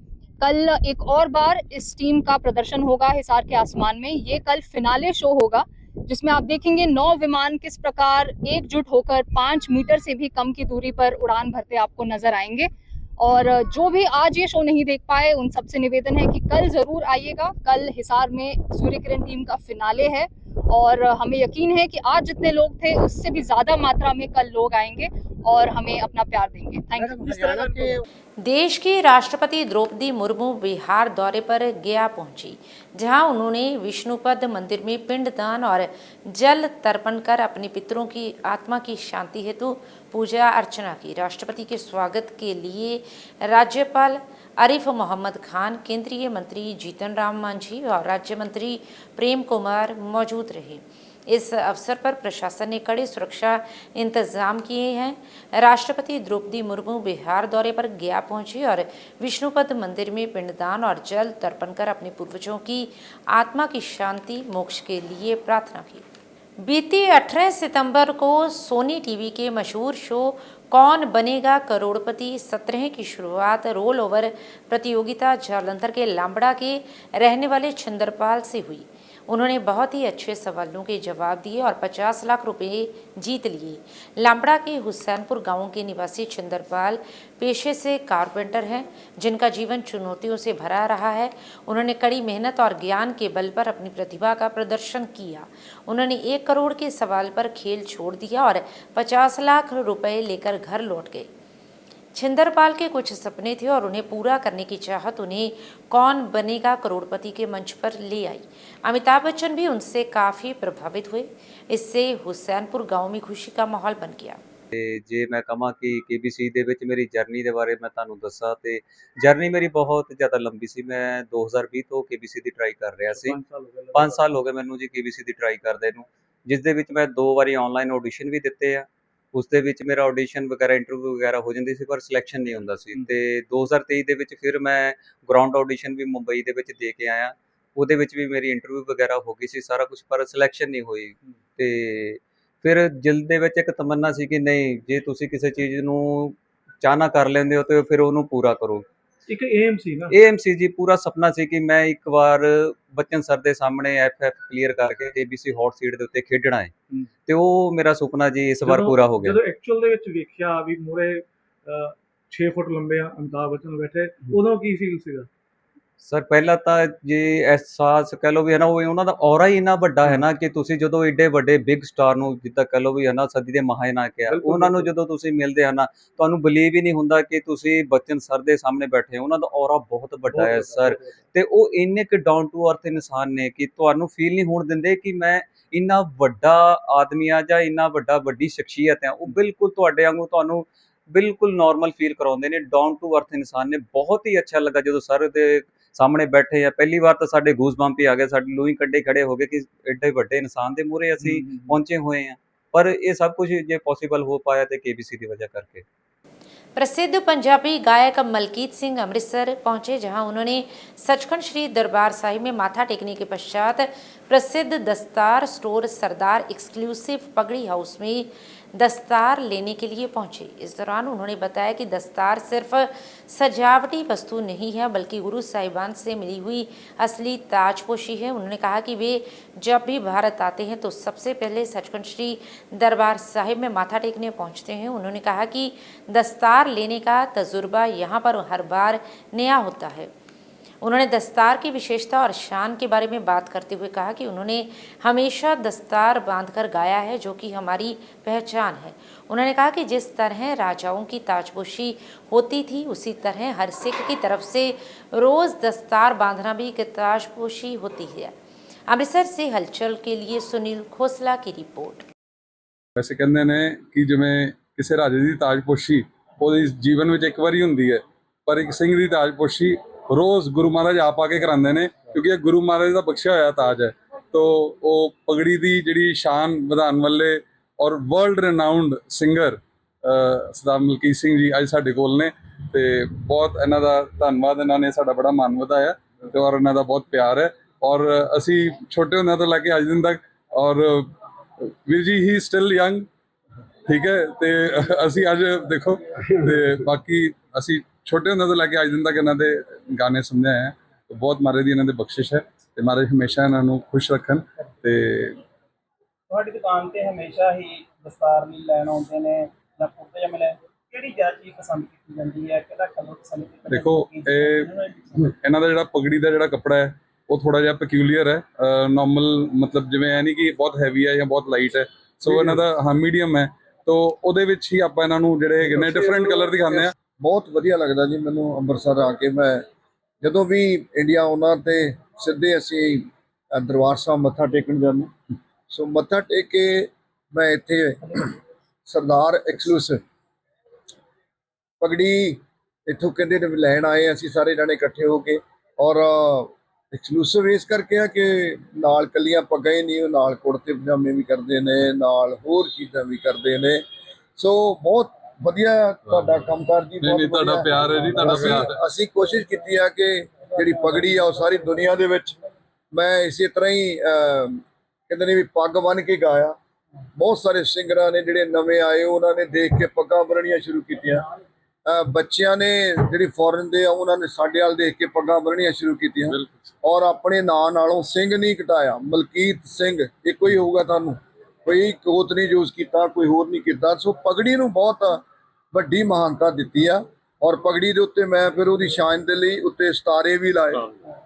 Speaker 9: कल एक और बार इस टीम का प्रदर्शन होगा हिसार के आसमान में। ये कल फिनाले शो होगा जिसमें आप देखेंगे 9 विमान किस प्रकार एकजुट होकर 5 मीटर से भी कम की दूरी पर उड़ान भरते आपको नजर आएंगे। और जो भी आज ये शो नहीं देख पाए, उन सबसे निवेदन है कि कल जरूर आइएगा। कल हिसार में सूर्य किरण टीम का फिनाले है और हमें यकीन है कि आज जितने लोग थे उससे भी ज्यादा मात्रा में कल लोग आएंगे और हमें अपना प्यार देंगे। Thank you.
Speaker 1: देश की राष्ट्रपति द्रौपदी मुर्मू बिहार दौरे पर गया पहुंची, जहां उन्होंने विष्णुपद मंदिर में पिंडदान और जल तर्पण कर अपने पितरों की आत्मा की शांति हेतु पूजा अर्चना की। राष्ट्रपति के स्वागत के लिए राज्यपाल आरिफ मोहम्मद खान, केंद्रीय मंत्री जीतन राम मांझी और राज्य मंत्री प्रेम कुमार मौजूद रहे। इस अवसर पर प्रशासन ने कड़े सुरक्षा इंतजाम किए हैं। राष्ट्रपति द्रौपदी मुर्मू बिहार दौरे पर गया पहुंची और विष्णुपद मंदिर में पिंडदान और जल तर्पण कर अपने पूर्वजों की आत्मा की शांति मोक्ष के लिए प्रार्थना की। बीती 18 सितंबर को सोनी टीवी के मशहूर शो कौन बनेगा करोड़पति 17 की शुरुआत रोल ओवर प्रतियोगिता जालंधर के लांबड़ा के रहने वाले छिंदरपाल से हुई। उन्होंने बहुत ही अच्छे सवालों के जवाब दिए और 50 लाख रुपए जीत लिए। लांबड़ा के हुसैनपुर गांव के निवासी छिंदरपाल पेशे से कारपेंटर हैं, जिनका जीवन चुनौतियों से भरा रहा है। उन्होंने कड़ी मेहनत और ज्ञान के बल पर अपनी प्रतिभा का प्रदर्शन किया। उन्होंने 1 करोड़ के सवाल पर खेल छोड़ दिया और 50 लाख रुपए लेकर घर लौट गए। छिंदरपाल के कुछ सपने थे और उन्हें पूरा करने की चाहत उन्हें कौन बनेगा करोड़पति के मंच पर ले आई। अमिताभ बच्चन भी उनसे काफ़ी प्रभावित हुए। इससे हुसैनपुर गांव में खुशी का माहौल बन गया।
Speaker 10: जे मैं कहा कि KBC ਦੇ ਵਿੱਚ ਮੇਰੀ ਜਰਨੀ ਦੇ ਬਾਰੇ ਮੈਂ ਤੁਹਾਨੂੰ ਦੱਸਾਂ ਤੇ ਜਰਨੀ ਮੇਰੀ ਬਹੁਤ ਜ਼ਿਆਦਾ ਲੰਬੀ ਸੀ। ਮੈਂ 2020 ਤੋਂ KBC ਦੀ ਟਰਾਈ ਕਰ ਰਿਹਾ ਸੀ। 5 ਸਾਲ ਹੋ ਗਏ ਮੈਨੂੰ ਜੀ KBC ਦੀ ਟਰਾਈ ਕਰਦੇ ਨੂੰ, ਜਿਸ ਦੇ ਵਿੱਚ ਮੈਂ 2 ਵਾਰੀ ਆਨਲਾਈਨ ਆਡੀਸ਼ਨ ਵੀ ਦਿੱਤੇ ਆ। ਉਸ ਦੇ ਵਿੱਚ ਮੇਰਾ ਆਡੀਸ਼ਨ ਵਗੈਰਾ ਇੰਟਰਵਿਊ ਵਗੈਰਾ ਹੋ ਜਾਂਦੀ ਸੀ, ਪਰ ਸਿਲੈਕਸ਼ਨ ਨਹੀਂ ਹੁੰਦਾ ਸੀ। ਤੇ 2023 ਦੇ ਵਿੱਚ ਫਿਰ ਮੈਂ ਗਰਾਊਂਡ ਆਡੀਸ਼ਨ ਵੀ ਮੁੰਬਈ ਦੇ ਵਿੱਚ ਦੇ ਕੇ ਆਇਆ। ਉਹਦੇ ਵਿੱਚ ਵੀ ਮੇਰੀ ਇੰਟਰਵਿਊ ਵਗੈਰਾ ਹੋ ਗਈ ਸੀ ਸਾਰਾ ਕੁਝ, ਪਰ ਸਿਲੈਕਸ਼ਨ ਨਹੀਂ ਹੋਈ। ਤੇ ਫਿਰ ਦਿਲ ਦੇ ਵਿੱਚ ਇੱਕ ਤਮੰਨਾ ਸੀ ਕਿ ਨਹੀਂ, ਜੇ ਤੁਸੀਂ ਕਿਸੇ ਚੀਜ਼ ਨੂੰ ਚਾਹਨਾ ਕਰ ਲੈਂਦੇ ਹੋ ਤੇ ਫਿਰ ਉਹਨੂੰ ਪੂਰਾ ਕਰੋ।
Speaker 4: ਇੱਕ ਏਮ ਸੀ ਨਾ,
Speaker 10: ਏਮ ਸੀ ਜੀ, ਪੂਰਾ ਸੁਪਨਾ ਸੀ ਕਿ ਮੈਂ ਇੱਕ ਵਾਰ ਬੱਚਨ ਸਰ ਦੇ ਸਾਹਮਣੇ FF ਕਲੀਅਰ ਕਰਕੇ KBC ਹੌਟ ਸੀਟ ਦੇ ਉੱਤੇ ਖੇਡਣਾ ਹੈ। ਤੇ ਉਹ ਮੇਰਾ ਸੁਪਨਾ ਜੀ ਇਸ ਵਾਰ ਪੂਰਾ ਹੋ ਗਿਆ।
Speaker 4: ਜਦੋਂ ਐਕਚੁਅਲ ਦੇ ਵਿੱਚ ਵੇਖਿਆ ਵੀ ਮੂਹਰੇ 6 ਫੁੱਟ ਲੰਬੇ ਅਮਿਤਾਭ ਬੱਚਨ ਬੈਠੇ, ਉਦੋਂ ਕੀ ਫੀਲ ਸੀਗਾ?
Speaker 10: ਸਰ ਪਹਿਲਾਂ ਤਾਂ ਜੇ ਅਹਿਸਾਸ ਕਹਿ ਲਓ ਵੀ ਹੈ ਨਾ, ਉਹ ਉਹਨਾਂ ਦਾ ਔਰਾ ਹੀ ਇੰਨਾ ਵੱਡਾ ਹੈ ਨਾ ਕਿ ਤੁਸੀਂ ਜਦੋਂ ਏਡੇ ਵੱਡੇ ਬਿਗ ਸਟਾਰ ਨੂੰ, ਜਿੱਦਾਂ ਕਹਿ ਲਓ ਵੀ ਹੈ ਨਾ ਸਦੀ ਦੇ ਮਹਾਨਾਇਕ ਆ, ਉਹਨਾਂ ਨੂੰ ਜਦੋਂ ਤੁਸੀਂ ਮਿਲਦੇ ਹਨ ਨਾ, ਤੁਹਾਨੂੰ ਬਲੀਵ ਹੀ ਨਹੀਂ ਹੁੰਦਾ ਕਿ ਤੁਸੀਂ ਬੱਚਨ ਸਰ ਦੇ ਸਾਹਮਣੇ ਬੈਠੇ ਹੋ। ਉਹਨਾਂ ਦਾ ਔਰਾ ਬਹੁਤ ਵੱਡਾ ਹੈ ਸਰ, ਤੇ ਉਹ ਇੰਨੇ ਕੁ ਡਾਊਨ ਟੂ ਅਰਥ ਇਨਸਾਨ ਨੇ ਕਿ ਤੁਹਾਨੂੰ ਫੀਲ ਨਹੀਂ ਹੋਣ ਦਿੰਦੇ ਕਿ ਮੈਂ ਇੰਨਾ ਵੱਡਾ ਆਦਮੀ ਆ ਜਾਂ ਇੰਨਾ ਵੱਡੀ ਸ਼ਖਸੀਅਤ ਹੈ। ਉਹ ਬਿਲਕੁਲ ਤੁਹਾਡੇ ਵਾਂਗੂ ਤੁਹਾਨੂੰ ਬਿਲਕੁਲ ਨੋਰਮਲ ਫੀਲ ਕਰਾਉਂਦੇ ਨੇ। ਡਾਊਨ ਟੂ ਅਰਥ ਇਨਸਾਨ ਨੇ। ਬਹੁਤ ਹੀ ਅੱਛਾ ਲੱਗਾ ਜਦੋਂ ਸਰ ਦੇ ਸਾਹਮਣੇ ਬੈਠੇ ਆ। ਪਹਿਲੀ ਵਾਰ ਤਾਂ ਸਾਡੇ ਗੂਸ ਬੰਪ ਹੀ ਆ ਗਏ, ਸਾਡੇ ਲੂਈ ਕੱਢੇ ਖੜੇ ਹੋ ਗਏ ਕਿ ਐਡੇ ਵੱਡੇ ਇਨਸਾਨ ਦੇ ਮੂਹਰੇ ਅਸੀਂ ਪਹੁੰਚੇ ਹੋਏ ਆ। ਪਰ ਇਹ ਸਭ ਕੁਝ ਜੇ ਪੋਸੀਬਲ ਹੋ ਪਾਇਆ ਤੇ KBC ਦੀ वजह करके।
Speaker 1: प्रसिद्ध पंजाबी गायक मलकीत सिंह अमृतसर पहुंचे, जहां उन्होंने सचखंड श्री दरबार साहिब में माथा टेकने के पश्चात प्रसिद्ध दस्तार स्टोर सरदार एक्सक्लूसिव पगड़ी हाउस में दस्तार लेने के लिए पहुंचे। इस दौरान उन्होंने बताया कि दस्तार सिर्फ सजावटी वस्तु नहीं है, बल्कि गुरु साहिबान से मिली हुई असली ताजपोशी है। उन्होंने कहा कि वे जब भी भारत आते हैं तो सबसे पहले सचखंड श्री दरबार साहिब में माथा टेकने पहुंचते हैं। उन्होंने कहा कि दस्तार लेने का तजुर्बा यहाँ पर हर बार नया होता है। उन्होंने दस्तार की विशेषता और शान के बारे में बात करते हुए कहा कि उन्होंने हमेशा दस्तार बांधकर गाया है, जो कि हमारी पहचान है। उन्होंने कहा कि जिस तरह राजाओं की ताजपोशी होती थी, उसी तरह हर सिख की तरफ से रोज़ दस्तार बांधना भी एक ताजपोशी होती है। अमृतसर से हलचल के लिए सुनील खोसला की रिपोर्ट।
Speaker 11: वैसे कहते ने कि जिवें किसी राजे की ताजपोशी ਉਹਦੇ जीवन में एक बारी ਹੁੰਦੀ है, पर एक सिंह की ताजपोशी रोज़ गुरु महाराज आप आके कराते हैं, क्योंकि ये गुरु महाराज का बख्शिया होया ताज है। तो वो पगड़ी की जिहड़ी शान वधाउण वाले और वर्ल्ड रिनाउंड सिंगर सरदार मलकीत सिंह जी अज साडे कोल ने, ते बहुत इन्हां दा धन्नवाद। इन्हां ने साडा बड़ा मान वधाया ते और इन्हां दा बहुत प्यार है। और असी छोटे होंदे तो लैके अज दिन तक, और Veer ji he still young, ठीक है। तो असी अज देखो, ते बाकी असी छोटे होंदे तो लैके अज दिन तक इन्हां दे गाने सुनदे आए हैं। तो बहुत महाराज दी इन्हां दी बख्शिश है, ते महाराज हमेशा इन्हां नूं खुश रखन। ते
Speaker 3: ਤੁਹਾਡੀ ਦੁਕਾਨ ਤੇ ਹਮੇਸ਼ਾ ਹੀ ਦਸਤਾਰ ਲਈ ਲੈਣ ਆਉਂਦੇ ਨੇ ਜਾਂ ਕੁੜਤੇ ਜਮਲੇ, ਕਿਹੜੀ ਜ਼ਿਆਦਾ ਚੀਜ਼ ਪਸੰਦ ਕੀਤੀ ਜਾਂਦੀ ਹੈ, ਕਿਹੜਾ ਕਲਰ ਪਸੰਦ ਕੀਤਾ
Speaker 11: देखो इन्हां दा जिहड़ा पगड़ी दा जिहड़ा कपड़ा है वो थोड़ा जिहा पेक्यूलियर है, नॉर्मल मतलब जिवें ऐ नहीं कि बहुत हैवी है या बहुत लाइट है। सो इन्हां दा हाँ मीडियम है। तो ਉਹਦੇ ਵਿੱਚ ਹੀ ਆਪਾਂ ਇਹਨਾਂ ਨੂੰ ਜਿਹੜੇ ਹੈਗੇ ਨੇ ਡਿਫਰੈਂਟ ਕਲਰ ਦਿਖਾਉਂਦੇ ਆ।
Speaker 4: ਬਹੁਤ ਵਧੀਆ ਲੱਗਦਾ ਜੀ ਮੈਨੂੰ ਅੰਮ੍ਰਿਤਸਰ ਆ ਕੇ। ਮੈਂ ਜਦੋਂ ਵੀ ਇੰਡੀਆ ਆਉਣਾ ਤੇ ਸਿੱਧੇ ਅਸੀਂ ਦਰਬਾਰ ਸਾਹਿਬ ਮੱਥਾ ਟੇਕਣ ਜਾਂਦੇ। ਸੋ ਮੱਥਾ ਟੇਕ ਕੇ ਮੈਂ ਇੱਥੇ ਸਰਦਾਰ ਐਕਸਕਲੂਸਿਵ ਪਗੜੀ ਇੱਥੋਂ ਕਹਿੰਦੇ ਨੇ ਲੈਣ ਆਏ ਅਸੀਂ ਸਾਰੇ ਜਣੇ ਇਕੱਠੇ ਹੋ ਕੇ। ਔਰ ਐਕਸਕਲੂਸਿਵ ਇਸ ਕਰਕੇ ਆ ਕਿ ਨਾਲ ਕੱਲੀਆਂ ਪੱਗਾਂ ਹੀ ਨਹੀਂ, ਉਹ ਨਾਲ ਕੁੜਤੇ ਪਜਾਮੇ ਵੀ ਕਰਦੇ ਨੇ, ਨਾਲ ਹੋਰ ਚੀਜ਼ਾਂ ਵੀ ਕਰਦੇ ਨੇ। ਸੋ ਬਹੁਤ ਵਧੀਆ ਤੁਹਾਡਾ ਕੰਮਕਾਰ ਜੀ, ਬਹੁਤ
Speaker 11: ਤੁਹਾਡਾ ਪਿਆਰ ਹੈ ਜੀ, ਤੁਹਾਡਾ ਪਿਆਰ ਹੈ।
Speaker 4: ਅਸੀਂ ਕੋਸ਼ਿਸ਼ ਕੀਤੀ ਆ ਕਿ ਜਿਹੜੀ ਪਗੜੀ ਆ ਉਹ ਸਾਰੀ ਦੁਨੀਆ ਦੇ ਵਿੱਚ ਮੈਂ ਇਸੇ ਤਰ੍ਹਾਂ ਹੀ ਕਹਿੰਦੇ ਨੇ ਵੀ ਪੱਗ ਬੰਨ੍ਹ ਕੇ ਗਾਇਆ। ਬਹੁਤ ਸਾਰੇ ਸਿੰਗਰਾਂ ਨੇ ਜਿਹੜੇ ਨਵੇਂ ਆਏ ਉਹਨਾਂ ਨੇ ਦੇਖ ਕੇ ਪੱਗਾਂ ਬੰਨ੍ਹਣੀਆਂ ਸ਼ੁਰੂ ਕੀਤੀਆਂ। ਬੱਚਿਆਂ ਨੇ ਜਿਹੜੀ ਫੋਰਨ ਦੇ ਆ ਉਹਨਾਂ ਨੇ ਸਾਡੇ ਵੱਲ ਦੇਖ ਕੇ ਪੱਗਾਂ ਬੰਨ੍ਹਣੀਆਂ ਸ਼ੁਰੂ ਕੀਤੀਆਂ। ਔਰ ਆਪਣੇ ਨਾਂ ਨਾਲੋਂ ਸਿੰਘ ਨਹੀਂ ਘਟਾਇਆ, ਮਲਕੀਤ ਸਿੰਘ ਇੱਕੋ ਹੀ ਹੋਊਗਾ। ਤੁਹਾਨੂੰ ਕੋਈ ਕੋਤ ਨਹੀਂ ਯੂਜ਼ ਕੀਤਾ, ਕੋਈ ਹੋਰ ਨਹੀਂ ਕੀਤਾ। ਸੋ ਪਗੜੀ ਨੂੰ ਬਹੁਤ ਵੱਡੀ ਮਹਾਨਤਾ ਦਿੱਤੀ ਆ। ਔਰ ਪਗੜੀ ਦੇ ਉੱਤੇ ਮੈਂ ਫਿਰ ਉਹਦੀ ਸ਼ਾਨ ਦੇ ਲਈ ਉੱਤੇ ਸਿਤਾਰੇ ਵੀ ਲਾਏ,